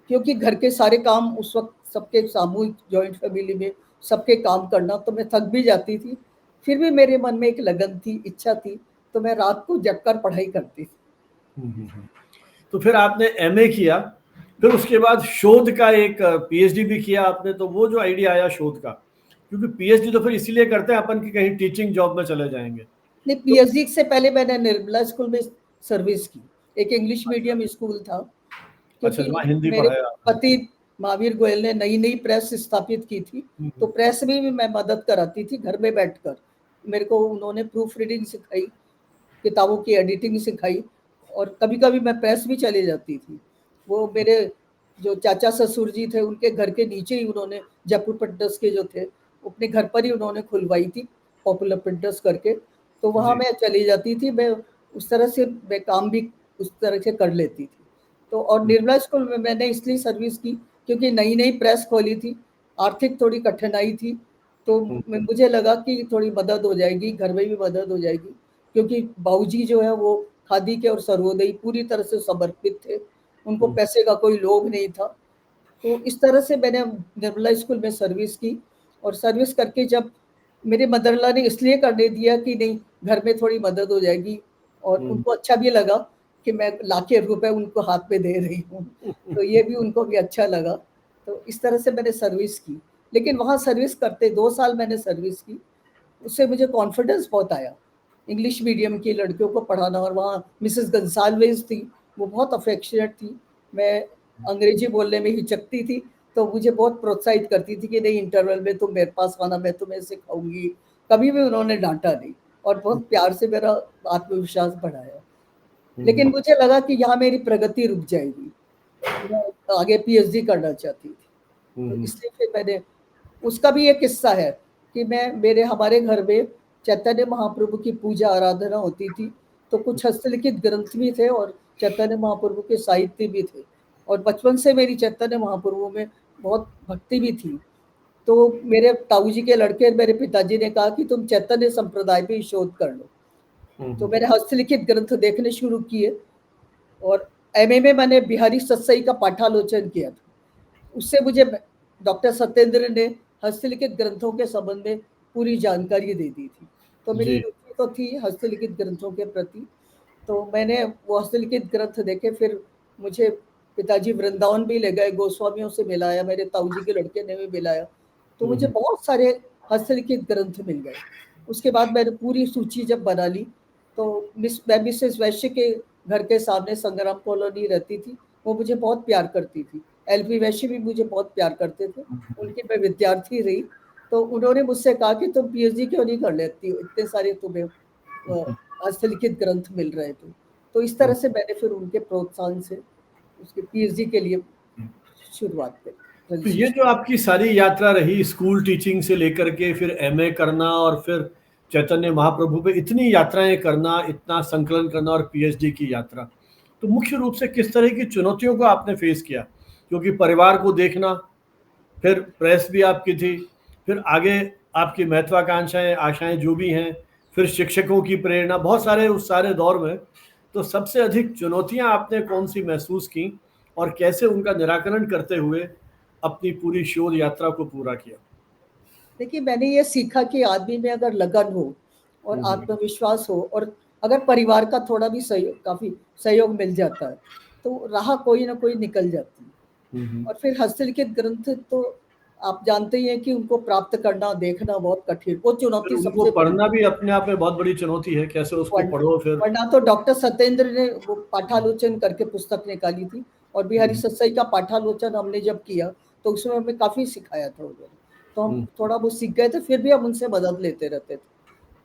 क्योंकि घर के सारे काम उस वक़्त, सबके सामूहिक जॉइंट फैमिली में सबके काम करना, तो मैं थक भी जाती थी। फिर भी मेरे मन में एक लगन थी, इच्छा थी, तो मैं रात को जगकर पढ़ाई करती थी। तो फिर आपने एमए किया, फिर उसके बाद शोध का एक पीएचडी भी किया आपने, तो वो जो आइडिया आया शोध का, क्योंकि पीएचडी तो फिर इसीलिए करते हैं अपन कि कहीं टीचिंग जॉब में चले जाएंगे। नहीं, तो पीएचडी से पहले मैंने निर्मला स्कूल में सर्विस की। एक इंग्लिश मीडियम स्कूल था, अच्छा, क्योंकि वहाँ हिंदी मेरे पढ़ाया आपने। पति महावीर गोयल ने नई नई प्रेस स्थापित की थी, तो प्रेस में भी मैं मदद कराती थी घर में बैठकर। मेरे को उन्होंने प्रूफ रीडिंग सिखाई, किताबों की एडिटिंग सिखाई और कभी कभी मैं प्रेस भी चली जाती थी। वो मेरे जो चाचा ससुर जी थे, उनके घर के नीचे ही उन्होंने जयपुर प्रिंटर्स के जो थे, अपने घर पर ही उन्होंने खुलवाई थी, पॉपुलर प्रिंटर्स करके। तो वहाँ जी। मैं चली जाती थी, मैं उस तरह से मैं काम भी उस तरह से कर लेती थी। तो और निर्मला स्कूल में मैंने इसलिए सर्विस की क्योंकि नई नई प्रेस खोली थी, आर्थिक थोड़ी कठिनाई थी, तो मुझे लगा कि थोड़ी मदद हो जाएगी, घर में भी मदद हो जाएगी। क्योंकि बाबूजी जो है वो खादी के और सर्वोदयी पूरी तरह से समर्पित थे, उनको पैसे का कोई लोभ नहीं था। तो इस तरह से मैंने निर्मला स्कूल में सर्विस की और सर्विस करके जब मेरे मदर इन लॉ ने इसलिए करने दिया कि नहीं, घर में थोड़ी मदद हो जाएगी, और उनको अच्छा भी लगा कि मैं लाखे रुपए उनको हाथ में दे रही हूँ, तो ये भी उनको भी अच्छा लगा। तो इस तरह से मैंने सर्विस की। लेकिन वहाँ सर्विस करते 2 साल मैंने सर्विस की, उससे मुझे कॉन्फिडेंस बहुत आया। इंग्लिश मीडियम की लड़कियों को पढ़ाना, और वहाँ मिसेस गंसालवेज थी, वो बहुत अफेक्शनेट थी। मैं अंग्रेजी बोलने में हिचकती थी, तो मुझे बहुत प्रोत्साहित करती थी कि नहीं, इंटरवल में तुम मेरे पास आना, मैं तुम्हें सिखाऊंगी। कभी भी उन्होंने डांटा नहीं और बहुत प्यार से मेरा आत्मविश्वास बढ़ाया। लेकिन मुझे लगा कि यहाँ मेरी प्रगति रुक जाएगी, मैं आगे पीएचडी करना चाहती थी। तो इसलिए फिर मैंने, उसका भी एक किस्सा है कि हमारे घर में चैतन्य महाप्रभु की पूजा आराधना होती थी, तो कुछ हस्तलिखित ग्रंथ भी थे और चैतन्य महाप्रभु के साहित्य भी थे। और बचपन से मेरी चैतन्य महाप्रभु में बहुत भक्ति भी थी। तो मेरे ताऊजी के लड़के, मेरे पिताजी ने कहा कि तुम चैतन्य संप्रदाय पे ही शोध कर लो। तो मैंने हस्तलिखित ग्रंथ देखने शुरू किए और एमए में मैंने बिहारी सत्सई का पाठालोचन किया था। उससे मुझे डॉक्टर सत्येंद्र ने हस्तलिखित ग्रंथों के संबंध में पूरी जानकारी दे दी थी। तो मेरी जी। रुचि तो थी हस्तलिखित ग्रंथों के प्रति। तो मैंने वो हस्तलिखित ग्रंथ देखे, फिर मुझे पिताजी वृंदावन भी ले गए, गोस्वामियों से मिलाया, मेरे ताऊजी के लड़के ने भी मिलाया, तो मुझे बहुत सारे हस्तलिखित ग्रंथ मिल गए। उसके बाद मैंने पूरी सूची जब बना ली, तो मैं मिसेस वैश्य के घर के सामने संग्राम कॉलोनी रहती थी, वो मुझे बहुत प्यार करती थी। एलपी वैश्य भी मुझे बहुत प्यार करते थे, उनकी मैं विद्यार्थी रही। तो उन्होंने मुझसे कहा कि तुम पीएचडी क्यों नहीं कर लेती हो, इतने सारे तुम्हें हस्तलिखित ग्रंथ मिल रहे थे। तो इस तरह से मैंने फिर उनके प्रोत्साहन से उसके पीएचडी के लिए शुरुआत करी। तो ये जो आपकी सारी यात्रा रही स्कूल टीचिंग से लेकर के फिर एमए करना और फिर चैतन्य महाप्रभु पे इतनी यात्राएं करना, इतना संकलन करना और पीएचडी की यात्रा, तो मुख्य रूप से किस तरह की चुनौतियों को आपने फेस किया? क्योंकि परिवार को देखना, फिर प्रेस भी आपकी थी, फिर आगे आपकी महत्वाकांक्षाएं, आशाएं जो भी हैं, फिर शिक्षकों की प्रेरणा, बहुत सारे उस सारे दौर में तो सबसे अधिक चुनौतियां आपने कौन सी महसूस की और कैसे उनका निराकरण करते हुए अपनी पूरी शोध यात्रा को पूरा किया? देखिए, मैंने ये सीखा कि आदमी में अगर लगन हो और आत्मविश्वास हो और अगर परिवार का थोड़ा भी सहयोग, काफी सहयोग मिल जाता है, तो राह कोई ना कोई निकल जाती है। और फिर हस्तलिखित ग्रंथ तो आप जानते ही हैं कि उनको प्राप्त करना, देखना बहुत कठिन, वो चुनौती उनको सबसे पढ़ना भी अपने आप में बहुत बड़ी चुनौती है, कैसे उसको पढ़ो फिर। वरना तो डॉक्टर सत्येंद्र ने वो पाठालोचन करके पुस्तक निकाली थी, और बिहारी सत्सई का पाठालोचन हमने जब किया तो उसमें हमें काफी सिखाया था उन्होंने, तो हम थोड़ा वो सीख गए थे, फिर भी हम उनसे मदद लेते रहते थे।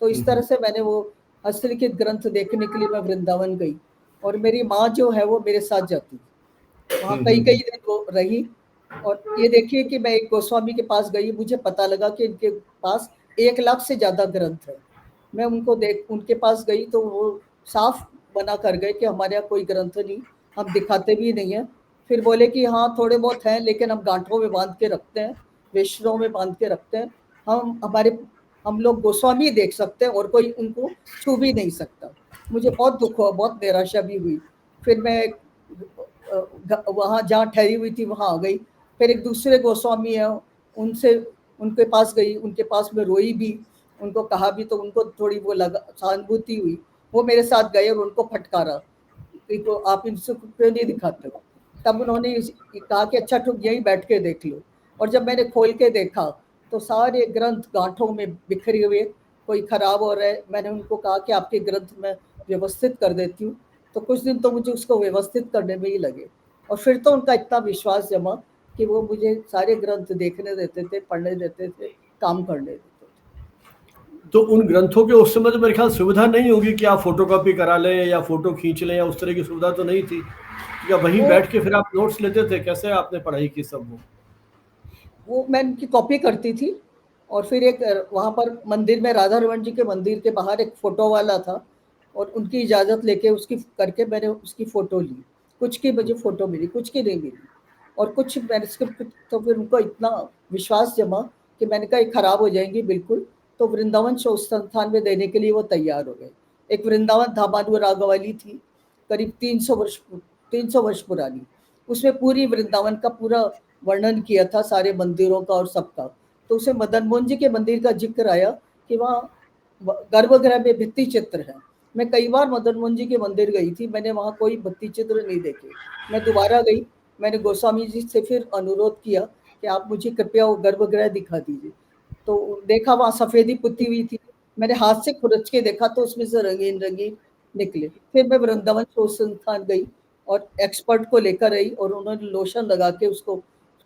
तो इस तरह से मैंने वो हस्तलिखित ग्रंथ देखने के लिए मैं वृंदावन गई, और मेरी माँ जो है वो मेरे साथ जाती, वहाँ कई कई दिन वो रही। और ये देखिए कि मैं एक गोस्वामी के पास गई, मुझे पता लगा कि इनके पास 1 लाख से ज्यादा ग्रंथ है। मैं उनके पास गई तो वो साफ मना कर गए कि हमारे यहाँ कोई ग्रंथ नहीं, हम दिखाते भी नहीं है। फिर बोले कि हाँ थोड़े बहुत हैं, लेकिन हम गांठों में बांध के रखते हैं, वेष्णों में बांध के रखते हैं, हम लोग गोस्वामी देख सकते हैं और कोई उनको छू भी नहीं सकता। मुझे बहुत दुख हुआ, बहुत निराशा भी हुई। फिर मैं वहाँ जहाँ ठहरी हुई थी वहाँ आ गई। फिर एक दूसरे गोस्वामी है, उनसे उनके पास गई, उनके पास में रोई भी, उनको कहा भी, तो उनको थोड़ी वो लगा, सहानुभूति हुई। वो मेरे साथ गए और उनको फटकारा कि तो आप इनसे क्यों नहीं दिखाते हो। तब उन्होंने कहा कि अच्छा तुम यहीं बैठ के देख लो। और जब मैंने खोल के देखा तो सारे ग्रंथ गांठों में बिखरे हुए, कोई खराब हो रहा है। मैंने उनको कहा कि आपके ग्रंथ मैं व्यवस्थित कर देती हूँ। तो कुछ दिन तो मुझे उसको व्यवस्थित करने में ही लगे, और फिर तो उनका इतना विश्वास जमा कि वो मुझे सारे ग्रंथ देखने देते थे, पढ़ने देते थे, काम करने देते थे। तो उन ग्रंथों के उस समय तो मेरे ख्याल सुविधा नहीं होगी कि आप फोटोकॉपी करा लें या फोटो खींच लें, या उस तरह की सुविधा तो नहीं थी, या वहीं बैठ के फिर आप नोट्स लेते थे? कैसे आपने पढ़ाई की सब? वो मैं उनकी कॉपी करती थी। और फिर एक वहाँ पर मंदिर में, राधा रमन जी के मंदिर के बाहर एक फोटो वाला था, और उनकी इजाज़त लेके उसकी करके मैंने उसकी फ़ोटो ली। कुछ की मुझे फ़ोटो मिली, कुछ की नहीं मिली। और कुछ मैन्युस्क्रिप्ट तो फिर उनको इतना विश्वास जमा कि मैंने कहा ये खराब हो जाएंगी बिल्कुल, तो वृंदावन शोध संस्थान में देने के लिए वो तैयार हो गए। एक वृंदावन धामानु रागवाली थी, करीब 300 वर्ष पुरानी। उसमें पूरी वृंदावन का पूरा वर्णन किया था, सारे मंदिरों का और सबका। तो उसे मदन मोहन जी के मंदिर का जिक्र आया कि वहाँ गर्भगृह में भित्ति चित्र है। मैं कई बार मदन मोहन जी के मंदिर गई थी, मैंने वहाँ कोई भित्ति चित्र नहीं देखे। मैं दोबारा गई, मैंने गोस्वामी जी से फिर अनुरोध किया कि आप मुझे कृपया वो गर्भगृह दिखा दीजिए। तो देखा वहाँ सफेदी पुती हुई थी, मैंने हाथ से खुरच के देखा तो उसमें से रंगीन रंगीन निकले। फिर मैं वृंदावन शोध संस्थान गई और एक्सपर्ट को लेकर आई, और उन्होंने लोशन लगा के उसको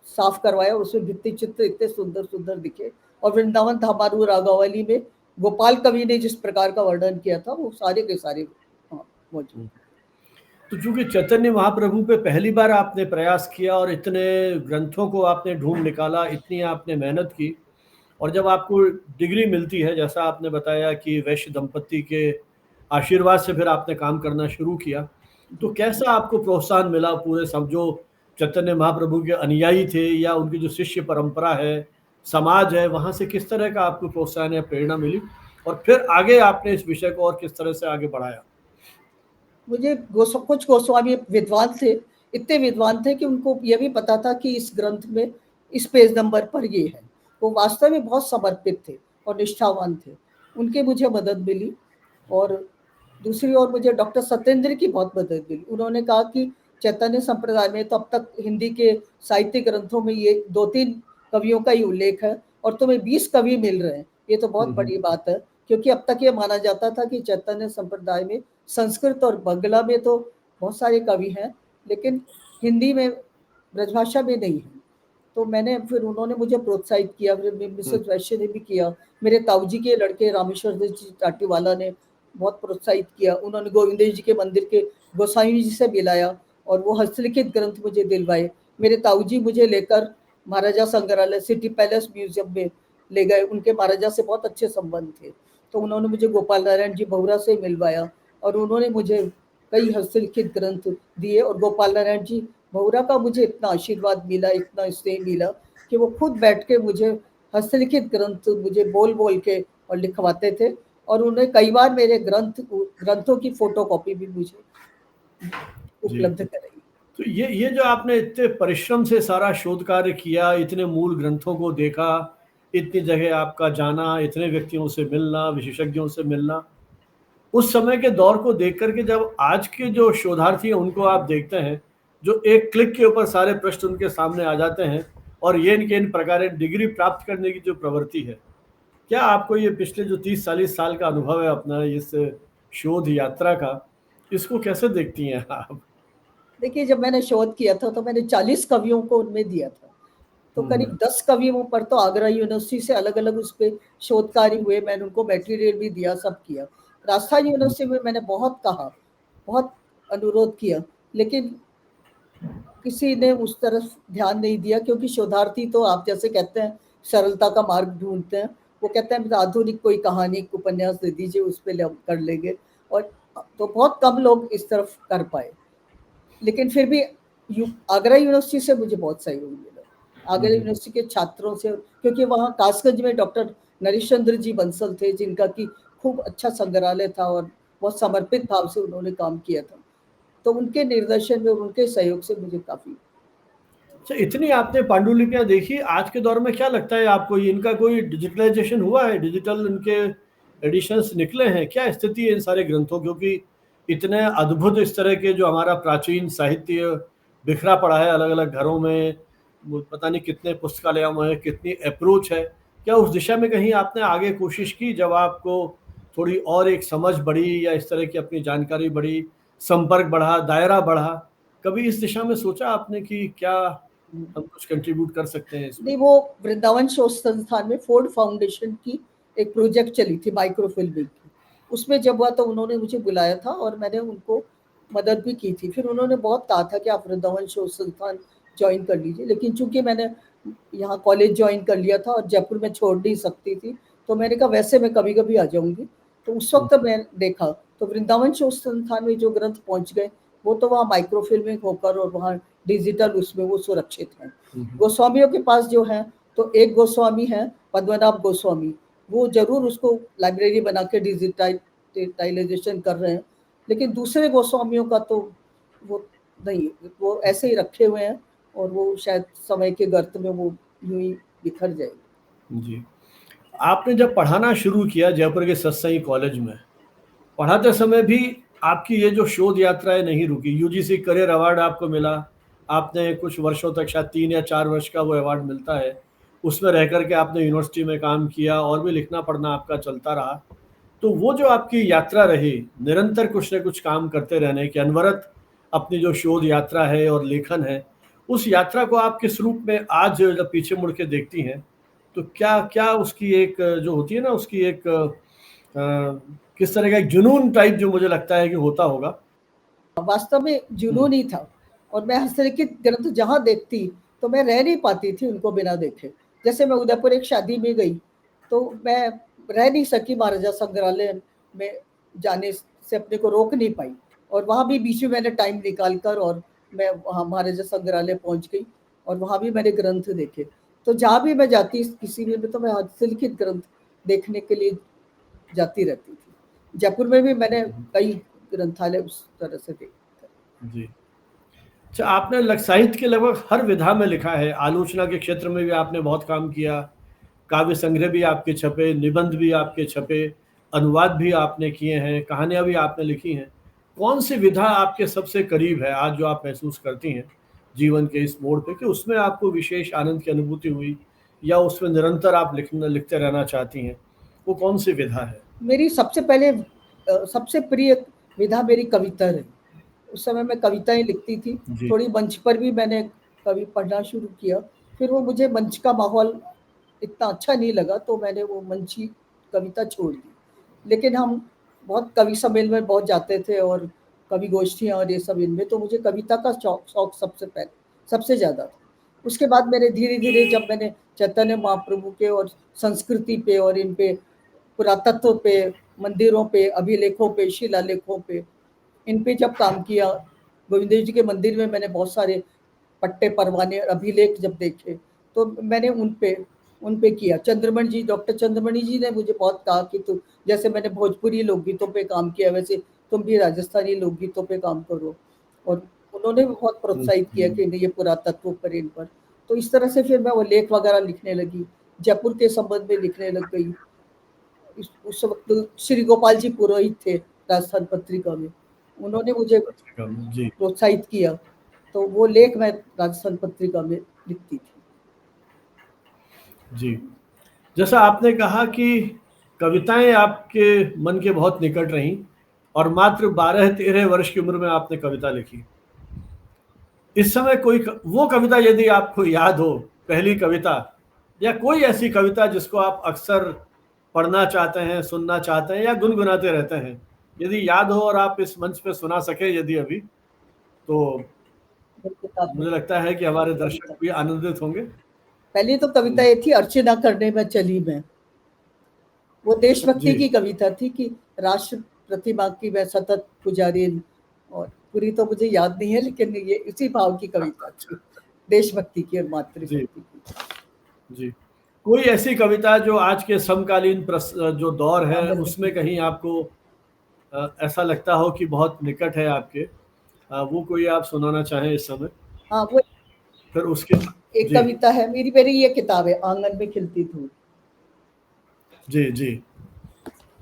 साफ करवाया, और उसमें भित्ति चित्र इतने सुंदर सुंदर दिखे। और वृंदावन धामारू रागावली में गोपाल कवि ने जिस प्रकार का वर्णन किया था वो सारे के सारे मौजूद। तो चूंकि चैतन्य महाप्रभु पे पहली बार आपने प्रयास किया और इतने ग्रंथों को आपने ढूंढ निकाला, इतनी आपने मेहनत की, और जब आपको डिग्री मिलती है, जैसा आपने बताया कि वैश्य दंपति के आशीर्वाद से फिर आपने काम करना शुरू किया, तो कैसा आपको प्रोत्साहन मिला? पूरे सब जो चैतन्य महाप्रभु के अनुयायी थे या उनकी जो शिष्य परंपरा है, समाज है, वहाँ से किस तरह का आपको प्रोत्साहन या प्रेरणा मिली, और फिर आगे आपने इस विषय को और किस तरह से आगे बढ़ाया? मुझे कुछ गोस्वामी विद्वान थे, इतने विद्वान थे कि उनको ये भी पता था कि इस ग्रंथ में इस पेज नंबर पर ये है। वो वास्तव में बहुत समर्पित थे और निष्ठावान थे, उनके मुझे मदद मिली। और दूसरी ओर मुझे डॉक्टर सत्येंद्र की बहुत मदद मिली। उन्होंने कहा कि चैतन्य संप्रदाय में तो अब तक हिंदी के साहित्य ग्रंथों में ये 2-3 कवियों का ही उल्लेख है, और तुम्हें 20 कवि मिल रहे हैं, ये तो बहुत बड़ी बात है। क्योंकि अब तक ये माना जाता था कि चैतन्य संप्रदाय में संस्कृत और बंगला में तो बहुत सारे कवि हैं, लेकिन हिंदी में, ब्रजभाषा में नहीं है। तो मैंने फिर उन्होंने मुझे प्रोत्साहित किया, फिर मिसेस वैश्य ने भी किया, मेरे ताऊ जी के लड़के रामेश्वर जी टाटीवाला ने बहुत प्रोत्साहित किया। उन्होंने गोविंद जी के मंदिर के गोसाई जी से मिलाया और वो हस्तलिखित ग्रंथ मुझे दिलवाए। मेरे ताऊ जी मुझे लेकर महाराजा संग्रहालय, सिटी पैलेस म्यूजियम में ले गए, उनके महाराजा से बहुत अच्छे संबंध थे, तो उन्होंने मुझे गोपाल नारायण जी बहुरा से मिलवाया और उन्होंने मुझे कई हस्तलिखित ग्रंथ दिए। और गोपाल नारायण जी बहुरा का मुझे इतना आशीर्वाद मिला, इतना स्नेह मिला कि वो खुद बैठ के मुझे हस्तलिखित ग्रंथ मुझे बोल बोल के और लिखवाते थे, और उन्हें कई बार मेरे ग्रंथों की फोटोकॉपी भी मुझे उपलब्ध कराई। तो ये जो आपने इतने परिश्रम से सारा शोध कार्य किया, इतने मूल ग्रंथों को देखा, इतनी जगह आपका जाना, इतने व्यक्तियों से मिलना, विशेषज्ञों से मिलना, उस समय के दौर को देख करके जब आज के जो शोधार्थी हैं उनको आप देखते हैं, जो एक क्लिक के ऊपर सारे प्रश्न उनके सामने आ जाते हैं और ये इनके इन प्रकार डिग्री प्राप्त करने की जो प्रवृत्ति है, क्या आपको ये पिछले जो 30-40 साल का अनुभव है अपना इस शोध यात्रा का, इसको कैसे देखती हैं आप? देखिए, जब मैंने शोध किया था तो मैंने 40 कवियों को उनमें दिया था, तो करीब 10 कवियों पर तो आगरा यूनिवर्सिटी से अलग अलग उस पर शोध कार्य हुए, मैंने उनको मटेरियल भी दिया, सब किया। राजस्थान यूनिवर्सिटी में मैंने बहुत कहा, बहुत अनुरोध किया, लेकिन किसी ने उस तरफ ध्यान नहीं दिया, क्योंकि शोधार्थी तो आप जैसे कहते हैं सरलता का मार्ग ढूंढते हैं, वो कहते हैं आधुनिक कोई कहानी उपन्यास दे दीजिए, उस पर कर लेंगे, और तो बहुत कम लोग इस तरफ कर पाए। लेकिन फिर भी आगरा यूनिवर्सिटी से मुझे बहुत सहयोग मिला, आगरा यूनिवर्सिटी के छात्रों से, क्योंकि वहाँ कासगंज में डॉक्टर नरेश चंद्र जी बंसल थे, जिनका की खूब अच्छा संग्रहालय था और बहुत समर्पित भाव से उन्होंने काम किया था, तो उनके निर्देशन में और उनके सहयोग से मुझे काफी। अच्छा, इतनी आपने पांडुलिपियां देखी, आज के दौर में क्या लगता है आपको, इनका कोई डिजिटलाइजेशन हुआ है, डिजिटल इनके एडिशंस निकले हैं, क्या स्थिति है इन सारे ग्रंथों, क्योंकि इतने अद्भुत इस तरह के जो हमारा प्राचीन साहित्य बिखरा पड़ा है अलग अलग घरों में, पता नहीं कितने पुस्तकालयों में, कितनी अप्रोच है, क्या उस दिशा में कहीं आपने आगे कोशिश की जब आपको थोड़ी और एक समझ बढ़ी या इस तरह की अपनी जानकारी बढ़ी, संपर्क बढ़ा, दायरा बढ़ा, कभी इस दिशा में सोचा आपने कि क्या हम कुछ कंट्रीब्यूट कर सकते हैं इसमें? नहीं, वो वृंदावन शोध संस्थान में फोर्ड फाउंडेशन की एक प्रोजेक्ट चली थी माइक्रोफिल्मिंग की, उसमें जब हुआ तो उन्होंने मुझे बुलाया था और मैंने उनको मदद भी की थी। फिर उन्होंने बहुत कहा था कि आप वृंदावन शोध संस्थान ज्वाइन कर लीजिए, लेकिन चूंकि मैंने यहाँ कॉलेज ज्वाइन कर लिया था और जयपुर में छोड़ नहीं सकती थी, तो मैंने कहा वैसे मैं कभी कभी आ जाऊंगी। तो उस वक्त मैं देखा तो वृंदावन शोध संस्थान में जो ग्रंथ पहुंच गए, वो तो वहाँ माइक्रोफिल्मिंग होकर और वहाँ डिजिटल उसमें वो सुरक्षित है। गोस्वामियों के पास जो है, तो एक गोस्वामी है पद्मनाभ गोस्वामी, वो जरूर उसको लाइब्रेरी बना के डिजिटाइजेशन कर रहे हैं, लेकिन दूसरे गोस्वामियों का तो वो नहीं, वो ऐसे ही रखे हुए हैं और वो शायद समय के गर्त में वो यूं ही बिखर जाएगी। जी, आपने जब पढ़ाना शुरू किया जयपुर के सत्संगी कॉलेज में, पढ़ाते समय भी आपकी ये जो शोध यात्राएं नहीं रुकी, यूजीसी करियर अवार्ड आपको मिला, आपने कुछ वर्षों तक, शायद 3 या 4 वर्ष का वो अवार्ड मिलता है, उसमें रह करके आपने यूनिवर्सिटी में काम किया और भी लिखना पढ़ना आपका चलता रहा। तो वो जो आपकी यात्रा रही, निरंतर कुछ न कुछ काम करते रहने की, अनवरत अपनी जो शोध यात्रा है और लेखन है, उस यात्रा को आप किस रूप में आज जब पीछे मुड़ के देखती हैं, तो क्या क्या उसकी एक जो होती है ना, उसकी एक किस तरह का एक जुनून टाइप जो मुझे लगता है कि होता होगा? वास्तव में जुनून ही था, और मैं हस्तलिखित ग्रंथ जहाँ देखती तो मैं रह नहीं पाती थी उनको बिना देखे। जैसे मैं उदयपुर एक शादी में गई तो मैं रह नहीं सकी, महाराजा संग्रहालय में जाने से अपने को रोक नहीं पाई, और वहाँ भी बीच में मैंने टाइम निकाल कर और मैं वहाँ महाराजा संग्रहालय पहुँच गई और वहाँ भी मैंने ग्रंथ देखे। तो जहाँ भी मैं जाती किसी में तो मैं हस्तलिखित ग्रंथ देखने के लिए जाती रहती थी। जयपुर में भी मैंने कई ग्रंथालय उस तरह से देखे। जी। अच्छा, आपने साहित्य के लगभग हर विधा में लिखा है, आलोचना के क्षेत्र में भी आपने बहुत काम किया, काव्य संग्रह भी आपके छपे, निबंध भी आपके छपे, अनुवाद भी आपने किए हैं, कहानियाँ भी आपने लिखी हैं। कौन सी विधा आपके सबसे करीब है आज जो आप महसूस करती हैं जीवन के इस मोड़ पे, कि उसमें आपको विशेष आनंद की अनुभूति हुई या उसमें निरंतर आप लिखते रहना चाहती हैं, वो कौन सी विधा है? मेरी सबसे पहले सबसे प्रिय विधा मेरी कविता रही। उस समय मैं कविताएं लिखती थी, जी। थोड़ी मंच पर भी मैंने कवि पढ़ना शुरू किया, फिर वो मुझे मंच का माहौल इतना अच्छा नहीं लगा तो मैंने वो मंची कविता छोड़ दी। लेकिन हम बहुत कवि सम्मेलन में बहुत जाते थे और कवि गोष्ठियाँ और ये सब, इनमें तो मुझे कविता का शौक सबसे ज़्यादा था। उसके बाद मैंने धीरे धीरे, जब मैंने चैतन्य महाप्रभु के और संस्कृति पे और इन पे पुरातत्व पे, मंदिरों पे, अभिलेखों पे, शिलालेखों पे, इन पे जब काम किया, गोविंद देव जी के मंदिर में मैंने बहुत सारे पट्टे, परवाने, अभिलेख जब देखे, तो मैंने उन पे किया। चंद्रमणि जी, डॉक्टर चंद्रमणि जी ने मुझे बहुत कहा कि तू, जैसे मैंने भोजपुरी लोकगीतों पे काम किया वैसे तुम भी राजस्थानी लोकगीतों पे काम करो, और उन्होंने भी बहुत प्रोत्साहित किया कि नहीं, ये पुरातत्व पर, इन पर। तो इस तरह से फिर मैं वो लेख वगैरह लिखने लगी, जयपुर के संबंध में लिखने लग गई। उस वक्त श्री गोपाल जी पुरोहित थे राजस्थान पत्रिका में, उन्होंने मुझे जी प्रोत्साहित किया, तो वो लेख मैं राजस्थान पत्रिका में लिखती थी। जी, जैसा आपने कहा कि कविताएं आपके मन के बहुत निकट रहीं और मात्र 12-13 वर्ष की उम्र में आपने कविता लिखी। इस समय कोई वो कविता यदि आपको याद हो, पहली कविता या कोई ऐसी कविता जिसको आप अक्सर पढ़ना चाहते हैं, सुनना चाहते हैं या गुनगुनाते रहते हैं, यदि याद हो और आप इस मंच पे सुना सके यदि अभी, तो मुझे लगता है कि हमारे दर्शक भी आनंदित होंगे। पहली तो कविता ये थी, अर्चना करने में चली मैं। वो देशभक्ति की कविता थी कि राष्ट्र प्रतिमा की मैं सतत पुजारी, और पूरी तो मुझे याद नहीं है, लेकिन ये इसी भाव की कविता थी, देशभक्ति की और मातृभक्ति की। जी, कोई ऐसी कविता जो आज के समकालीन जो दौर है उसमें कहीं आपको ऐसा लगता हो कि बहुत निकट है आपके, वो कोई आप सुनाना चाहें इस समय? हाँ, वो फिर उसके एक कविता है मेरी ये किताब है, आंगन में खिलती धूल। जी जी।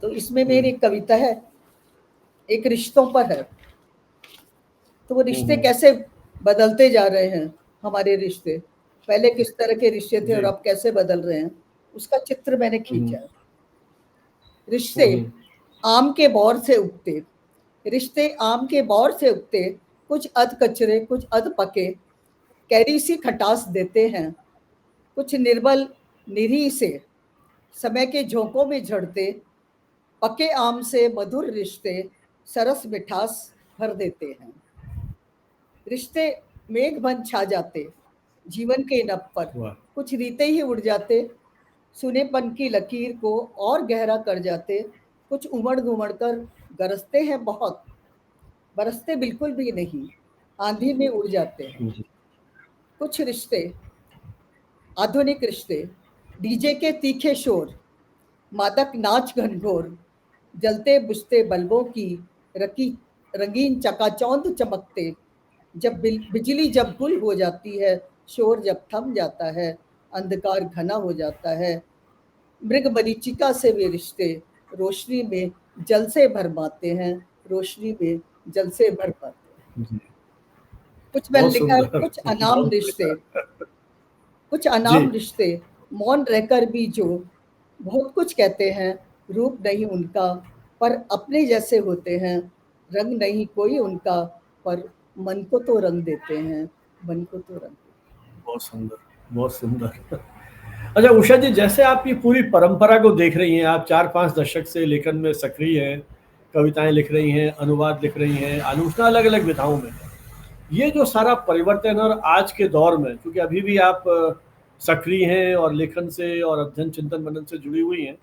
तो इसमें मेरी एक कविता है, एक रिश्तों पर है। तो वो रिश्ते कैसे बदलते जा रहे हैं, हमारे रिश्ते पहले किस तरह के रिश्ते थे और अब कैसे बदल रहे हैं, उसका चित्र मैंने खींचा है। रिश्ते आम के बौर से उगते, रिश्ते आम के बौर से उगते, कुछ अध कचरे कुछ अध पके, कैरी सी खटास देते हैं, कुछ निर्बल निरी से समय के झोंकों में झड़ते, पके आम से मधुर रिश्ते सरस मिठास भर देते हैं। रिश्ते मेघ बन छा जाते जीवन के नभ पर, कुछ रीते ही उड़ जाते, सुनेपन की लकीर को और गहरा कर जाते, कुछ उमड़ घुमड़ कर गरजते हैं बहुत, बरसते बिल्कुल भी नहीं, आंधी में उड़ जाते हैं। कुछ रिश्ते आधुनिक रिश्ते, डीजे के तीखे शोर, मादक नाच घनघोर, जलते बुझते बल्बों की रकी रंगीन चकाचौंध चमकते, जब बिजली जब गुल हो जाती है, शोर जब थम जाता है, अंधकार घना हो जाता है, मृग मरीचिका से वे रिश्ते रोशनी में जल से भरमाते हैं, रोशनी में जल से भर पाते हैं। कुछ मैंने लिखा है, कुछ अनाम रिश्ते, कुछ अनाम रिश्ते मौन रहकर भी जो बहुत कुछ कहते हैं, रूप नहीं उनका पर अपने जैसे होते हैं, रंग नहीं कोई उनका पर मन को तो रंग देते हैं, मन को तो रंग। बहुत सुंदर, बहुत सुंदर। अच्छा उषा जी, जैसे आप ये पूरी परंपरा को देख रही हैं, आप 4-5 दशक से लेखन में सक्रिय हैं, कविताएं लिख रही हैं, अनुवाद लिख रही हैं, आलोचना अलग अलग विधाओं में, ये जो सारा परिवर्तन और आज के दौर में, क्योंकि अभी भी आप सक्रिय हैं और लेखन से और अध्ययन चिंतन मनन से जुड़ी हुई हैं,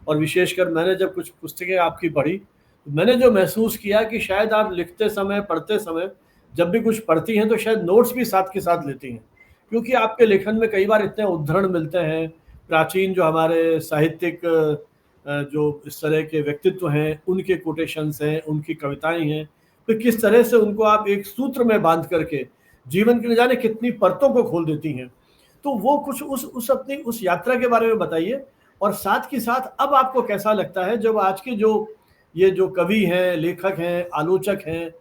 और विशेषकर मैंने जब कुछ पुस्तकें आपकी पढ़ी तो मैंने जो महसूस किया कि शायद आप लिखते समय, पढ़ते समय जब भी कुछ पढ़ती हैं तो शायद नोट्स भी साथ के साथ लेती हैं, क्योंकि आपके लेखन में कई बार इतने उद्धरण मिलते हैं, प्राचीन जो हमारे साहित्यिक जो इस तरह के व्यक्तित्व हैं उनके कोटेशंस हैं, उनकी कविताएं हैं, तो किस तरह से उनको आप एक सूत्र में बांध करके जीवन की न जाने कितनी परतों को खोल देती हैं। तो वो कुछ उस अपनी उस यात्रा के बारे में बताइए, और साथ ही साथ अब आपको कैसा लगता है जब आज के ये जो कवि हैं, लेखक हैं, आलोचक हैं,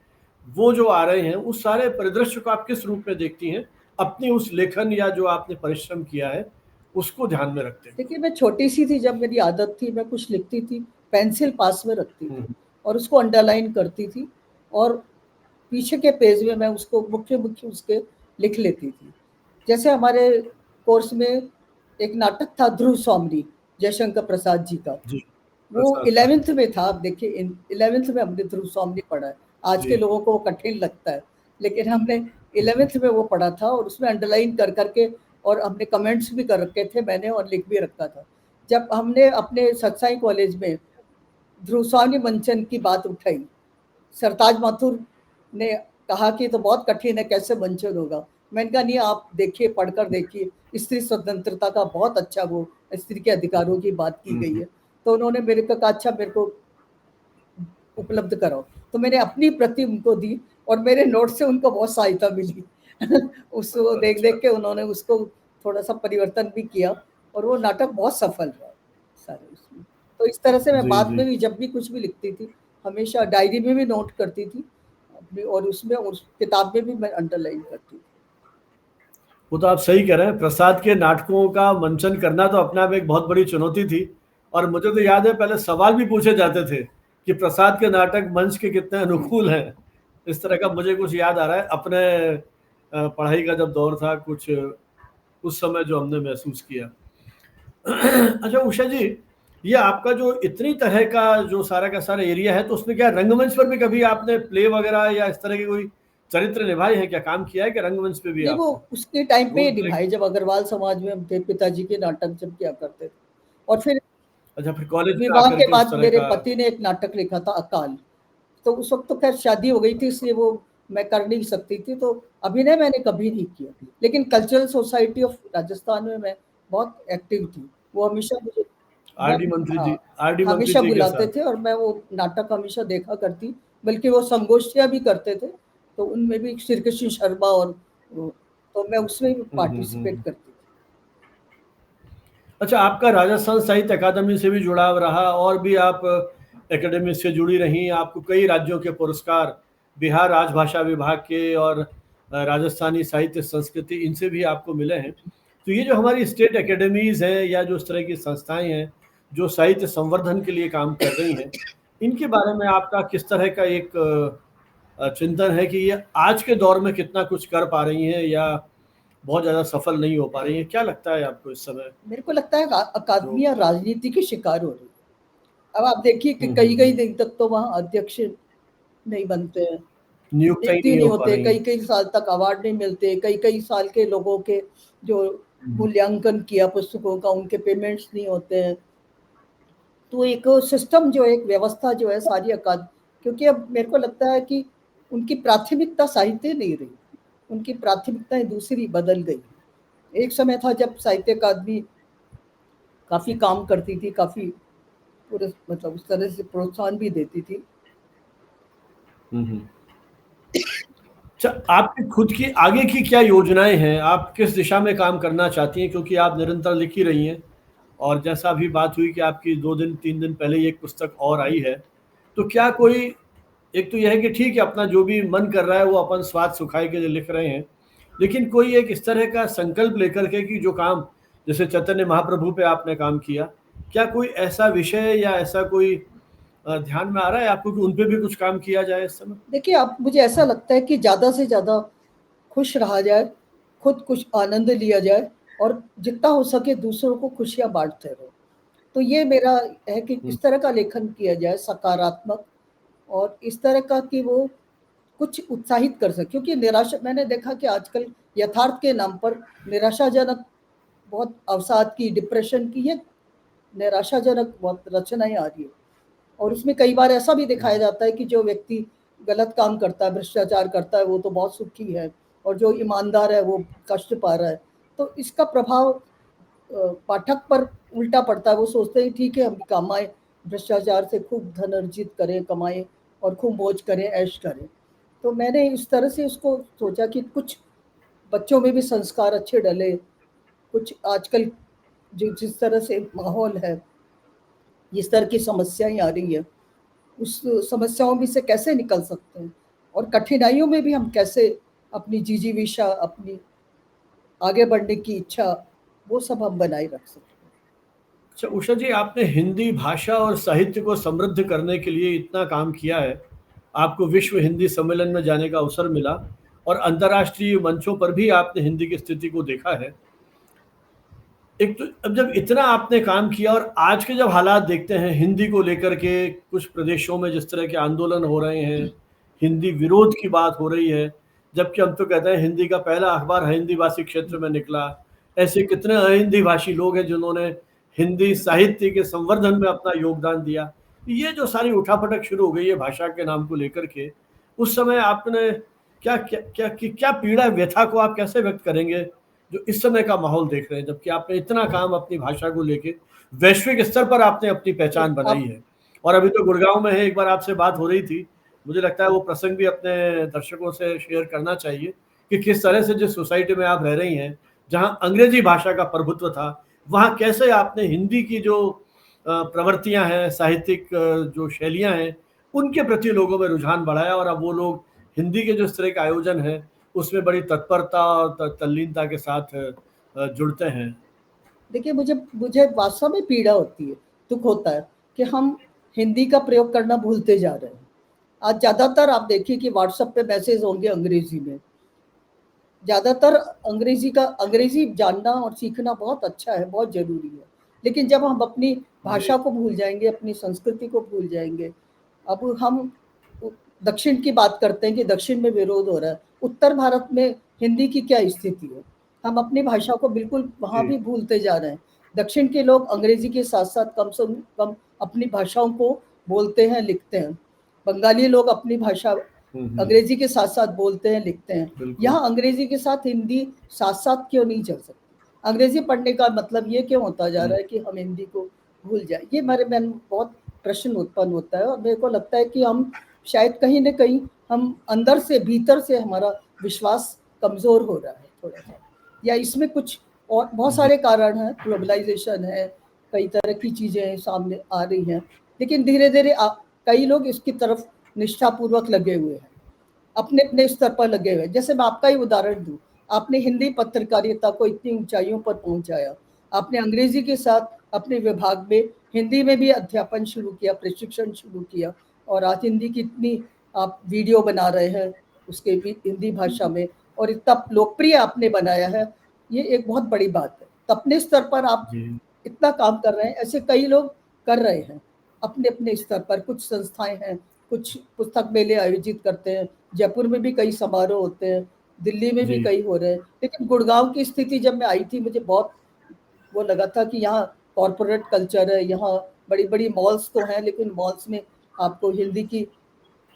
वो जो आ रहे हैं, उस सारे परिदृश्य को आप किस रूप में देखती हैं, अपनी उस लेखन या जो आपने परिश्रम किया है उसको ध्यान में रखते हैं? देखिए, मैं छोटी सी थी जब मेरी आदत थी, मैं कुछ लिखती थी, पेंसिल पास में रखती थी और उसको अंडरलाइन करती थी, और पीछे के पेज में मैं उसको मुख्य उसके लिख लेती थी। जैसे हमारे कोर्स में एक नाटक था ध्रुव सौमरी, जयशंकर प्रसाद जी का, वो 11th में था। आप देखिए 11th में हमने ध्रुव सौमरी पढ़ा है, आज के लोगों को वो कठिन लगता है, लेकिन हमने 11th में वो पढ़ा था और उसमें अंडरलाइन कर करके और हमने कमेंट्स भी कर रखे थे मैंने और लिख भी रखा था। जब हमने अपने सत्साई कॉलेज में ध्रुवस्वामी मंचन की बात उठाई, सरताज माथुर ने कहा कि तो बहुत कठिन है, कैसे मंचन होगा। मैंने कहा नहीं, आप देखिए, पढ़कर देखिए, स्त्री स्वतंत्रता का बहुत अच्छा वो स्त्री के अधिकारों की बात की गई है। तो उन्होंने मेरे को कहा अच्छा मेरे को उपलब्ध कराओ, तो मैंने अपनी प्रति उनको दी और मेरे नोट से उनको बहुत सहायता मिली उसको देख देख के उन्होंने उसको थोड़ा सा परिवर्तन भी किया और वो नाटक बहुत सफल रहा सारे उसमें। तो इस तरह से मैं जी, बाद जी। में भी जब भी कुछ भी लिखती थी हमेशा डायरी में भी नोट करती थी अपनी, और उसमें उस किताब में भी मैं अंडरलाइन करती थी। वो तो आप सही कह रहे हैं, प्रसाद के नाटकों का मंचन करना तो अपने आप एक बहुत बड़ी चुनौती थी। और मुझे तो याद है पहले सवाल भी पूछे जाते थे कि प्रसाद के नाटक मंच के कितने अनुकूल हैं। इस तरह का मुझे कुछ याद आ रहा है अपने पढ़ाई का जब दौर था, कुछ उस समय जो हमने महसूस किया। अच्छा उषा जी, ये आपका जो इतनी तरह का जो सारा का सारा एरिया है, तो उसमें क्या रंगमंच पर भी कभी आपने प्ले वगैरह या इस तरह के कोई चरित्र निभाए हैं, क्या काम किया है कि रंगमंच पे भी नहीं, वो आपने उसके टाइम पे रोल प्ले? निभाए जब अग्रवाल समाज में हम थे, पिताजी के नाटक जब किया करते थे। और फिर अच्छा, फिर कॉलेज में विवाह आकर के के उस बाद तरह मेरे का। पति ने एक नाटक लिखा था अकाल, तो उस वक्त तो खैर शादी हो गई थी इसलिए वो मैं कर नहीं सकती थी, तो अभिनय मैंने कभी नहीं किया। लेकिन कल्चरल सोसाइटी ऑफ राजस्थान में मैं बहुत एक्टिव थी। वो हमेशा मुझे आरडी मंत्री जी, हाँ, आरडी मंत्री हमेशा जी के बुलाते साथ। थे और मैं वो नाटक हमेशा देखा करती, बल्कि वो संगोष्ठियां भी करते थे, तो उनमें भी श्री कृष्ण शर्मा और तो मैं उसमें भी पार्टिसिपेट करती थी। अच्छा, आपका राजस्थान साहित्य अकादमी से भी जुड़ाव रहा और भी आप एकेडमी से जुड़ी रही। आपको कई राज्यों के पुरस्कार, बिहार राजभाषा विभाग के और राजस्थानी साहित्य संस्कृति, इनसे भी आपको मिले हैं। तो ये जो हमारी स्टेट एकेडमीज़ हैं या जो इस तरह की संस्थाएं हैं जो साहित्य संवर्धन के लिए काम कर रही हैं, इनके बारे में आपका किस तरह का एक चिंतन है कि ये आज के दौर में कितना कुछ कर पा रही हैं या बहुत ज़्यादा सफल नहीं हो पा रही हैं? क्या लगता है आपको इस समय मेरे को लगता है जो। अकादमियां राजनीति के शिकार हो रही है। अब आप देखिए कि कई कई दिन तक तो वहाँ अध्यक्ष नहीं बनते हैं, नियुक्ता ही नियुक्ति नहीं नहीं हो पा होते, रही कई हैं। कई साल तक अवार्ड नहीं मिलते, कई कई साल के लोगों के जो मूल्यांकन किया पुस्तकों का उनके पेमेंट्स नहीं होते हैं। तो एक सिस्टम जो एक व्यवस्था जो है सारी क्योंकि अब मेरे को लगता है कि उनकी प्राथमिकता साहित्य नहीं रही, उनकी प्राथमिकताएं दूसरी बदल गई। एक समय था जब साहित्य अकादमी काफी काम करती थी, काफी पूरे मतलब उस तरह से प्रोत्साहन भी देती थी। अच्छा, आपकी खुद की आगे की क्या योजनाएं हैं? आप किस दिशा में काम करना चाहती हैं? क्योंकि आप निरंतर लिख ही रही हैं और जैसा अभी बात हुई कि आपकी 2 दिन 3 दिन पहले ही एक पुस्तक और आई है। तो क्या कोई, एक तो यह है कि ठीक है अपना जो भी मन कर रहा है वो अपन स्वाद सुखाए के लिए लिख रहे हैं, लेकिन कोई एक इस तरह का संकल्प लेकर के कि जो काम, जैसे चैतन्य महाप्रभु पे आपने काम किया, क्या कोई ऐसा विषय या ऐसा कोई ध्यान में आ रहा है आपको कि उन पे भी कुछ काम किया जाए इस समय? देखिए, आप मुझे ऐसा लगता है कि ज़्यादा से ज़्यादा खुश रहा जाए, खुद कुछ आनंद लिया जाए और जितना हो सके दूसरों को खुशियाँ बाँटते रहो। तो ये मेरा है कि इस तरह का लेखन किया जाए सकारात्मक और इस तरह का कि वो कुछ उत्साहित कर सके, क्योंकि निराशा मैंने देखा कि आजकल यथार्थ के नाम पर निराशाजनक बहुत अवसाद की, डिप्रेशन की, ये निराशाजनक बहुत रचनाएँ आ रही है। और उसमें कई बार ऐसा भी दिखाया जाता है कि जो व्यक्ति गलत काम करता है, भ्रष्टाचार करता है, वो तो बहुत सुखी है और जो ईमानदार है वो कष्ट पा रहा है। तो इसका प्रभाव पाठक पर उल्टा पड़ता है। वो सोचते हैं ठीक है हम कमाएं, भ्रष्टाचार से खूब धन अर्जित करें, कमाएं और खूब मौज करें, ऐश करें। तो मैंने इस तरह से उसको सोचा कि कुछ बच्चों में भी संस्कार अच्छे डले, कुछ आजकल जो जिस तरह से माहौल है, जिस तरह की समस्याएं आ रही है, उस समस्याओं में से कैसे निकल सकते हैं और कठिनाइयों में भी हम कैसे अपनी जिजीविषा, अपनी आगे बढ़ने की इच्छा, वो सब हम बनाए रख सकते हैं। अच्छा उषा जी, आपने हिंदी भाषा और साहित्य को समृद्ध करने के लिए इतना काम किया है। आपको विश्व हिंदी सम्मेलन में जाने का अवसर मिला और अंतर्राष्ट्रीय मंचों पर भी आपने हिंदी की स्थिति को देखा है। एक तो अब जब इतना आपने काम किया और आज के जब हालात देखते हैं हिंदी को लेकर के, कुछ प्रदेशों में जिस तरह के आंदोलन हो रहे हैं, हिंदी विरोध की बात हो रही है, जबकि हम तो कहते हैं हिंदी का पहला अखबार हिंदी भाषी क्षेत्र में निकला। ऐसे कितने अहिंदी भाषी लोग हैं जिन्होंने हिंदी साहित्य के संवर्धन में अपना योगदान दिया। ये जो सारी उठापटक शुरू हो गई है भाषा के नाम को लेकर के, उस समय आपने क्या क्या क्या क्या पीड़ा व्यथा को आप कैसे व्यक्त करेंगे जो इस समय का माहौल देख रहे हैं, जबकि आपने इतना काम अपनी भाषा को लेके वैश्विक स्तर पर आपने अपनी पहचान बनाई है। और अभी तो गुड़गांव में है, एक बार आपसे बात हो रही थी, मुझे लगता है वो प्रसंग भी अपने दर्शकों से शेयर करना चाहिए कि किस तरह से जिस सोसाइटी में आप रह रही हैं, जहां अंग्रेजी भाषा का प्रभुत्व था, वहां कैसे आपने हिंदी की जो प्रवृत्तियां हैं, साहित्यिक जो शैलियां हैं, उनके प्रति लोगों में रुझान बढ़ाया और अब वो लोग हिंदी के जो इस तरह के आयोजन है उसमें बड़ी तत्परता और तल्लीनता के साथ जुड़ते हैं। देखिए, मुझे मुझे वास्तव में पीड़ा होती है, दुख होता है कि हम हिंदी का प्रयोग करना भूलते जा रहे हैं। आज ज़्यादातर आप देखिए कि व्हाट्सएप पे मैसेज होंगे अंग्रेजी में। ज़्यादातर अंग्रेजी जानना और सीखना बहुत अच्छा है, बहुत ज़रूरी है, लेकिन जब हम अपनी भाषा को भूल जाएंगे, अपनी संस्कृति को भूल जाएंगे। अब हम दक्षिण की बात करते हैं कि दक्षिण में विरोध हो रहा है, उत्तर भारत में हिंदी की क्या स्थिति है? हम अपनी भाषा को बिल्कुल वहाँ भी भूलते जा रहे हैं। दक्षिण के लोग अंग्रेजी के साथ साथ कम से कम अपनी भाषाओं को बोलते हैं, लिखते हैं। बंगाली लोग अपनी भाषा अंग्रेजी के साथ साथ बोलते हैं, लिखते हैं। यहाँ अंग्रेजी के साथ हिंदी साथ साथ क्यों नहीं चल सकती? अंग्रेजी पढ़ने का मतलब ये क्यों होता जा रहा है कि हम हिंदी को भूल जाए? ये मेरे मन में बहुत प्रश्न उत्पन्न होता है और मेरे को लगता है कि हम शायद कहीं ना कहीं हम अंदर से, भीतर से हमारा विश्वास कमजोर हो रहा है थोड़ा सा, या इसमें कुछ और बहुत सारे कारण हैं। ग्लोबलाइजेशन है, कई तरह की चीजें सामने आ रही हैं, लेकिन धीरे धीरे कई लोग इसकी तरफ निष्ठापूर्वक लगे हुए हैं, अपने अपने स्तर पर लगे हुए हैं। जैसे मैं आपका ही उदाहरण दूं, आपने हिंदी पत्रकारिता को इतनी ऊंचाइयों पर पहुंचाया, आपने अंग्रेजी के साथ अपने विभाग में हिंदी में भी अध्यापन शुरू किया, प्रशिक्षण शुरू किया, और आज हिंदी की इतनी आप वीडियो बना रहे हैं उसके भी हिंदी भाषा में, और इतना लोकप्रिय आपने बनाया है। ये एक बहुत बड़ी बात है। तो अपने स्तर पर आप इतना काम कर रहे हैं, ऐसे कई लोग कर रहे हैं अपने अपने स्तर पर। कुछ संस्थाएं हैं, कुछ पुस्तक मेले आयोजित करते हैं, जयपुर में भी कई समारोह होते हैं, दिल्ली में भी कई हो रहे हैं। लेकिन गुड़गांव की स्थिति जब मैं आई थी, मुझे बहुत वो लगा था कि यहाँ कॉरपोरेट कल्चर है, यहाँ बड़ी बड़ी मॉल्स तो हैं, लेकिन मॉल्स में आपको हिंदी की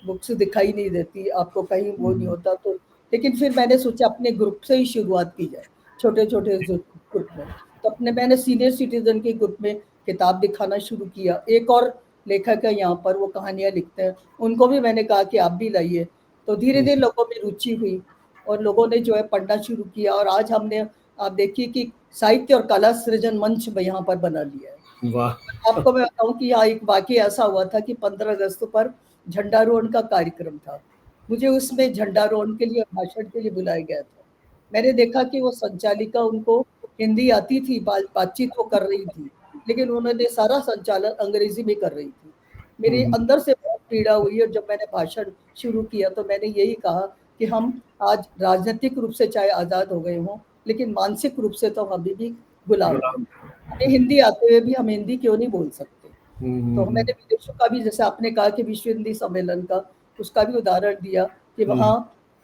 बुक्स दिखाई नहीं देती, आपको कहीं वो नहीं होता। तो लेकिन फिर मैंने सोचा अपने ग्रुप से ही शुरुआत की जाए, छोटे छोटे ग्रुप में। तो मैंने सीनियर सिटीजन के ग्रुप में किताब दिखाना शुरू किया। एक और लेखक है यहाँ पर, वो कहानियाँ लिखते हैं, उनको भी मैंने कहा कि आप भी लाइए। तो धीरे धीरे लोगों में रुचि हुई और लोगों ने जो है पढ़ना शुरू किया, और आज हमने, आप देखिए कि साहित्य और कला सृजन मंच यहाँ पर बना लिया है। वाह। आपको मैं बताऊं कि यहाँ एक वाकया ऐसा हुआ था कि 15 अगस्त पर झंडारोहण का कार्यक्रम था। मुझे उसमें झंडारोहण के लिए, भाषण के लिए बुलाया गया था। मैंने देखा कि वो संचालिका, उनको हिंदी आती थी, बातचीत वो कर रही थी, लेकिन उन्होंने सारा संचालन अंग्रेजी में कर रही थी। मेरे अंदर से बहुत पीड़ा हुई, और जब मैंने भाषण शुरू किया तो मैंने यही कहा कि हम आज राजनीतिक रूप से चाहे आज़ाद हो गए हों, लेकिन मानसिक रूप से तो अभी भी गुलाम हैं। हमें हिंदी आते हुए भी हम हिंदी क्यों नहीं बोल सकते? तो मैंने विदेशों का भी, जैसे आपने कहा कि विश्व हिंदी सम्मेलन का, उसका भी उदाहरण दिया कि वहाँ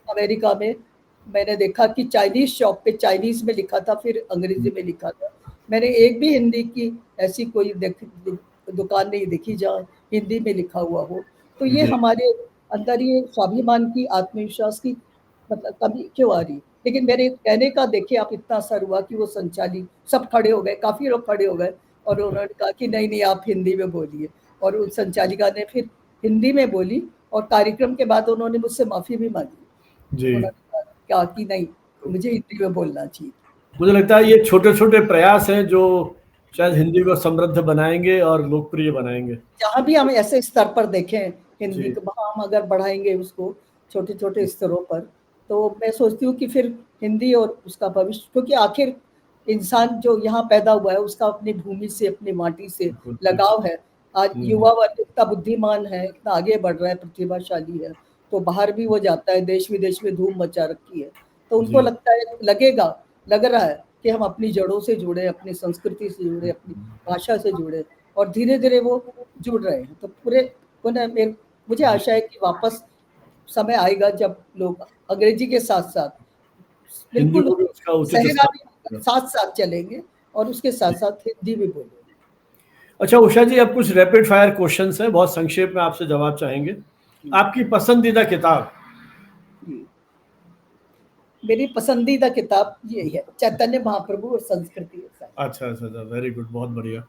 अमेरिका में मैंने देखा कि चाइनीज शॉप पे चाइनीज में लिखा था, फिर अंग्रेजी में लिखा था। मैंने एक भी हिंदी की ऐसी कोई दुकान नहीं देखी जहाँ हिंदी में लिखा हुआ हो। तो ये हमारे अंदर ये स्वाभिमान की, आत्मविश्वास की मतलब कमी क्यों आ रही? लेकिन मेरे कहने का देखिए आप, इतना असर हुआ कि वो संचाली सब खड़े हो गए, काफी लोग खड़े हो गए, और उन्होंने कहा कि नहीं नहीं आप हिंदी में बोलिए। और उस संचालिका ने फिर हिंदी में बोली, और कार्यक्रम के बाद उन्होंने मुझसे माफी भी मांगी। उन्होंने कहा कि नहीं, मुझे हिंदी में बोलना चाहिए। मुझे लगता है ये छोटे छोटे प्रयास हैं जो शायद हिंदी को समृद्ध बनाएंगे और लोकप्रिय बनाएंगे। जहाँ भी हम ऐसे स्तर पर देखें हिंदी को, वहाँ हम अगर बढ़ाएंगे उसको छोटे छोटे स्तरों पर, तो मैं सोचती हूँ कि फिर हिंदी और उसका भविष्य, क्योंकि आखिर इंसान जो यहाँ पैदा हुआ है उसका अपनी भूमि से, अपनी माटी से लगाव है। आज युवा वर्ग इतना बुद्धिमान है, इतना आगे बढ़ रहा है, प्रतिभाशाली है, तो बाहर भी वो जाता है, देश विदेश में धूम मचा रखी है। तो उनको लगता है, लग रहा है कि हम अपनी जड़ों से जुड़े, अपनी संस्कृति से जुड़े, अपनी भाषा से जुड़े, और धीरे धीरे वो जुड़ रहे हैं। तो पूरे पुनः मुझे आशा है कि वापस समय आएगा जब लोग अंग्रेजी के साथ साथ हिंदी बिल्कुल को भी उसका उचित सहरा स्थान भी मिलेगा। साथ साथ चलेंगे और उसके साथ साथ हिंदी भी बोलेंगे। अच्छा उषा जी, अब कुछ रैपिड फायर क्वेश्चंस हैं, बहुत संक्षेप में आपसे जवाब चाहेंगे। आपकी पसंदीदा किताब? मेरी पसंदीदा किताब ये है, चैतन्य महाप्रभु और संस्कृति है। अच्छा अच्छा अच्छा, वेरी गुड, बहुत बढ़िया।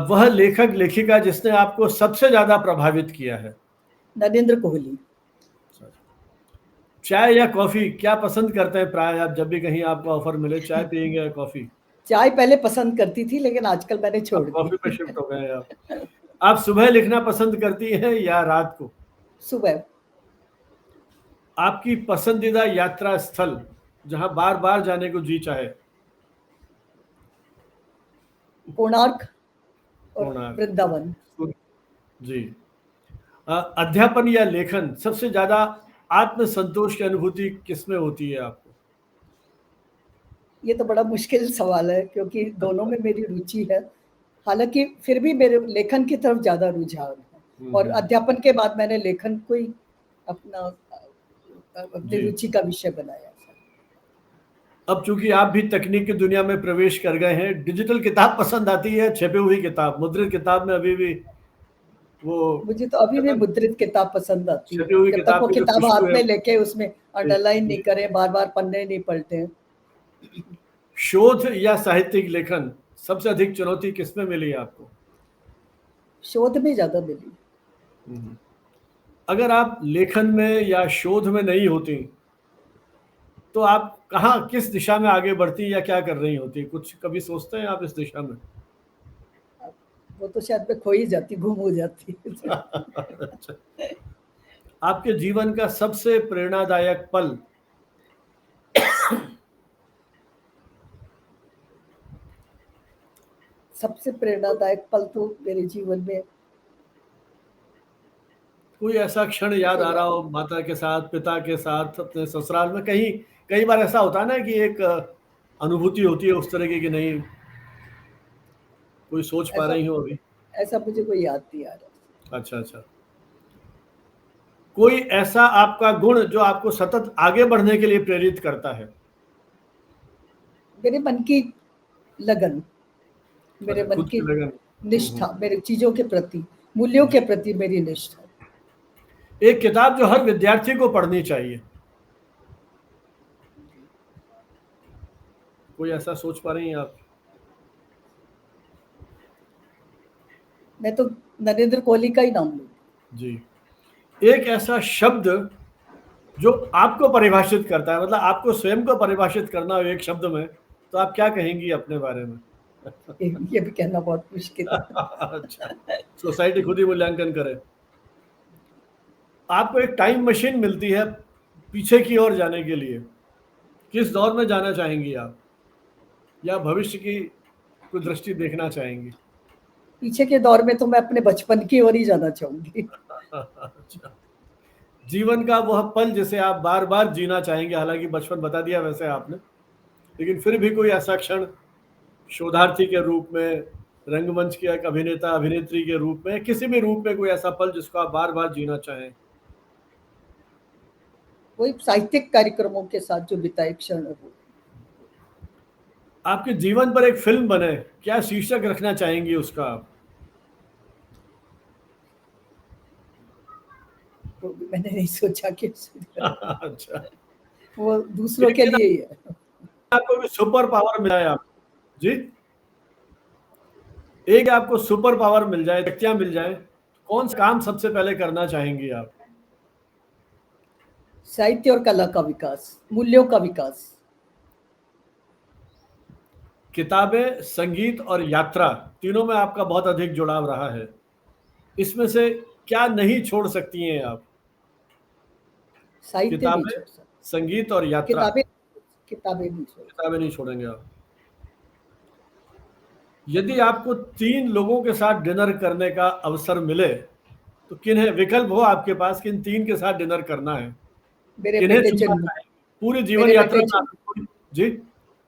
वह लेखक लेखिका जिसने आपको सबसे ज्यादा प्रभावित किया है? नरेंद्र कोहली। चाय या कॉफी, क्या पसंद करते हैं प्राय आप? जब भी कहीं आपको ऑफर मिले, चाय पियेंगे या कॉफी? चाय पहले पसंद करती थी लेकिन आजकल मैंने छोड़ अब दी। कॉफी पे शिफ्ट हो गए आप सुबह लिखना पसंद करती हैं या रात को? सुबह। आपकी पसंदीदा यात्रा स्थल जहां बार बार जाने को जी चाहे? कोणार्क और कोणार्क। वृंदावन। जी। अध्यापन या लेखन, सबसे ज्यादा आत्मसंतोष की अनुभूति किसमें होती है आपको? ये तो बड़ा मुश्किल सवाल है क्योंकि दोनों में मेरी रुचि है, हालांकि फिर भी मेरे लेखन की तरफ ज्यादा रुझान है और अध्यापन के बाद मैंने लेखन को ही अपना अपनी रुचि का विषय बनाया। अब चूंकि आप भी तकनीक की दुनिया में प्रवेश कर गए हैं, डिजिटल किताब पसंद आती है, छपी हुई किताब? मुद्रित किताब में अभी भी वो मुझे तो अभी भी मुद्रित किताब पसंद आती है, छपी हुई जब तक वो की जो किताब खुशबू हाथ है। में लेके उसमें अंडरलाइन नहीं करें, बार बार पन्ने नहीं पलटे। शोध या साहित्यिक लेखन, सबसे अधिक चुनौती किसमें मिली आपको? शोध में ज्यादा मिली। अगर आप लेखन में या शोध में नहीं होती तो आप कहाँ, किस दिशा में आगे बढ़ती या क्या कर रही होती? कुछ कभी सोचते हैं आप इस दिशा में? वो तो शायद मैं खो ही जाती, गुम हो जाती। अच्छा। आपके जीवन का सबसे प्रेरणादायक पल? सबसे प्रेरणादायक पल तो मेरे जीवन में कोई ऐसा क्षण याद आ रहा हो, माता के साथ, पिता के साथ, अपने ससुराल में कहीं? कई बार ऐसा होता है ना कि एक अनुभूति होती है उस तरह की कि नहीं कोई सोच पा रही हो अभी? ऐसा मुझे कोई याद नहीं आ रहा। अच्छा अच्छा। कोई ऐसा आपका गुण जो आपको सतत आगे बढ़ने के लिए प्रेरित करता है? मेरे मन की लगन, मेरे मन खुद की की लगन। निष्ठा, मेरे चीजों के प्रति, मूल्यों के प्रति मेरी निष्ठा। एक किताब जो हर विद्यार्थी को पढ़नी चाहिए? कोई ऐसा सोच पा रही हैं आप? मैं तो नरेंद्र कोहली का ही नाम लूँ। जी। एक ऐसा शब्द जो आपको परिभाषित करता है, मतलब आपको स्वयं को परिभाषित करना हो एक शब्द में, तो आप क्या कहेंगी अपने बारे में? ये भी कहना बहुत मुश्किल है। अच्छा, सोसाइटी खुद ही मूल्यांकन करे। आपको एक टाइम मशीन मिलती है पीछे की ओर जाने के लिए, किस दौर में जाना चाहेंगी आप, या भविष्य की कोई दृष्टि देखना चाहेंगी? पीछे के दौर में तो मैं अपने बचपन की ओर ही जाना चाहूंगी। अच्छा। जीवन का वह पल जिसे आप बार बार जीना चाहेंगे, हालांकि बचपन बता दिया वैसे आपने, लेकिन फिर भी कोई ऐसा क्षण, शोधार्थी के रूप में, रंगमंच के एक अभिनेता अभिनेत्री के रूप में, किसी भी रूप में कोई ऐसा पल जिसको आप बार बार जीना चाहें? कोई साहित्यिक कार्यक्रमों के साथ जो बिताए क्षण हो। आपके जीवन पर एक फिल्म बने, क्या शीर्षक रखना चाहेंगी उसका आप? वो भी मैंने नहीं सोचा कि अच्छा। वो दूसरों के लिए ही है। आपको भी सुपर पावर मिला है आप जी, एक आपको सुपर पावर मिल जाए, शक्तियां मिल जाए, कौन सा काम सबसे पहले करना चाहेंगी आप? साहित्य और कला का विकास, मूल्यों का विकास। किताबें, संगीत और यात्रा, तीनों में आपका बहुत अधिक जुड़ाव रहा है, इसमें से क्या नहीं छोड़ सकती हैं आप? साहित्य नहीं किताबें, छोड़ सकता। संगीत और यात्रा। किताबें, किताबें नहीं छोड़। किताबें नहीं छोड़ेंगे आप? यदि आपको 3 लोगों के साथ डिनर करने का अवसर मिले तो किन्हें, विकल्प हो आपके पास, किन 3 के साथ डिनर करना है, मेरे किन्हें बेटे चुनना चिन्मय, चाहेंगे पूरी जीवन मेरे यात्रा बेटे में आप? जी।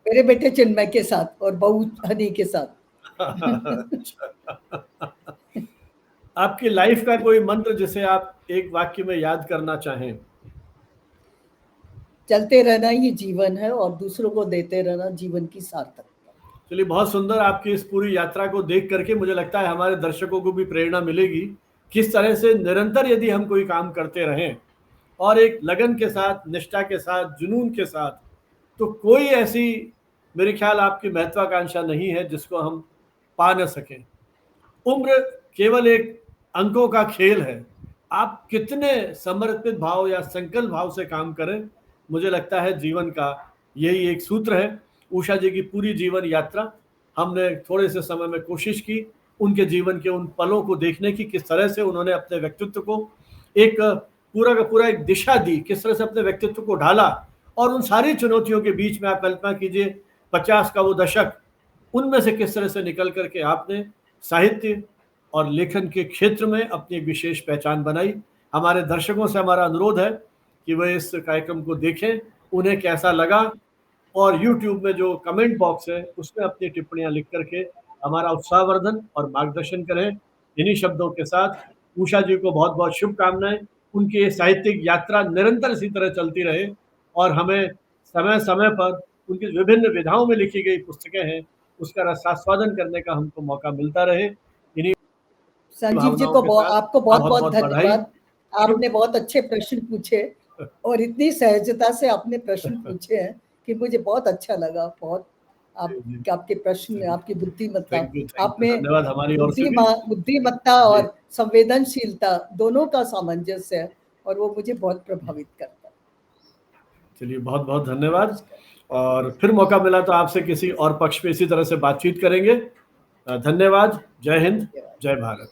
मेरे बेटे चिन्मय के साथ और बहू हनी के साथ। अच्छा। आपकी लाइफ का कोई मंत्र जिसे आप एक वाक्य में याद करना चाहें? चलते रहना ही जीवन है और दूसरों को देते रहना जीवन की सार्थकता। चलिए, बहुत सुंदर। आपकी इस पूरी यात्रा को देख करके मुझे लगता है हमारे दर्शकों को भी प्रेरणा मिलेगी किस तरह से निरंतर यदि हम कोई काम करते रहें और एक लगन के साथ, निष्ठा के साथ, जुनून के साथ, तो कोई ऐसी मेरे ख्याल आपकी महत्वाकांक्षा नहीं है जिसको हम पा न सकें। उम्र केवल एक अंकों का खेल है। आप कितने समर्पित भाव या संकल्प भाव से काम करें, मुझे लगता है जीवन का यही एक सूत्र है। उषा जी की पूरी जीवन यात्रा हमने थोड़े से समय में कोशिश की उनके जीवन के उन पलों को देखने की, किस तरह से उन्होंने अपने व्यक्तित्व को एक पूरा का पूरा एक दिशा दी, किस तरह से अपने व्यक्तित्व को ढाला। और उन सारी चुनौतियों के बीच में आप कल्पना कीजिए 50 का वो दशक, उनमें से किस तरह से निकल करके आपने साहित्य और लेखन के क्षेत्र में अपनी एक विशेष पहचान बनाई। हमारे दर्शकों से हमारा अनुरोध है कि वे इस कार्यक्रम को देखें, उन्हें कैसा लगा, और YouTube में जो कमेंट बॉक्स है उसमें अपनी टिप्पणियां लिख करके हमारा उत्साहवर्धन और मार्गदर्शन करें। इन्हीं शब्दों के साथ उषा जी को बहुत बहुत शुभकामनाएं। उनकी ये साहित्यिक यात्रा निरंतर इसी तरह चलती रहे और हमें समय समय पर उनकी विभिन्न विधाओं में लिखी गई पुस्तकें हैं उसका रसास्वादन करने का हमको मौका मिलता रहे। इन्हीं संजीव जी भावनाओं के को साथ आपको बहुत बहुत बहुत बहुत बधाई। धन्यवाद। आपने बहुत अच्छे प्रश्न पूछे और इतनी सहजता से आपने प्रश्न पूछे हैं कि मुझे बहुत अच्छा लगा। बहुत आपके प्रश्न, आपकी बुद्धिमत्ता, थैंक यू, आप में धन्यवाद हमारी ओर से भी। बुद्धिमत्ता और संवेदनशीलता दोनों का सामंजस्य है और वो मुझे बहुत प्रभावित करता है। चलिए, बहुत बहुत धन्यवाद। और फिर मौका मिला तो आपसे किसी और पक्ष पे इसी तरह से बातचीत करेंगे। धन्यवाद। जय हिंद, जय भारत।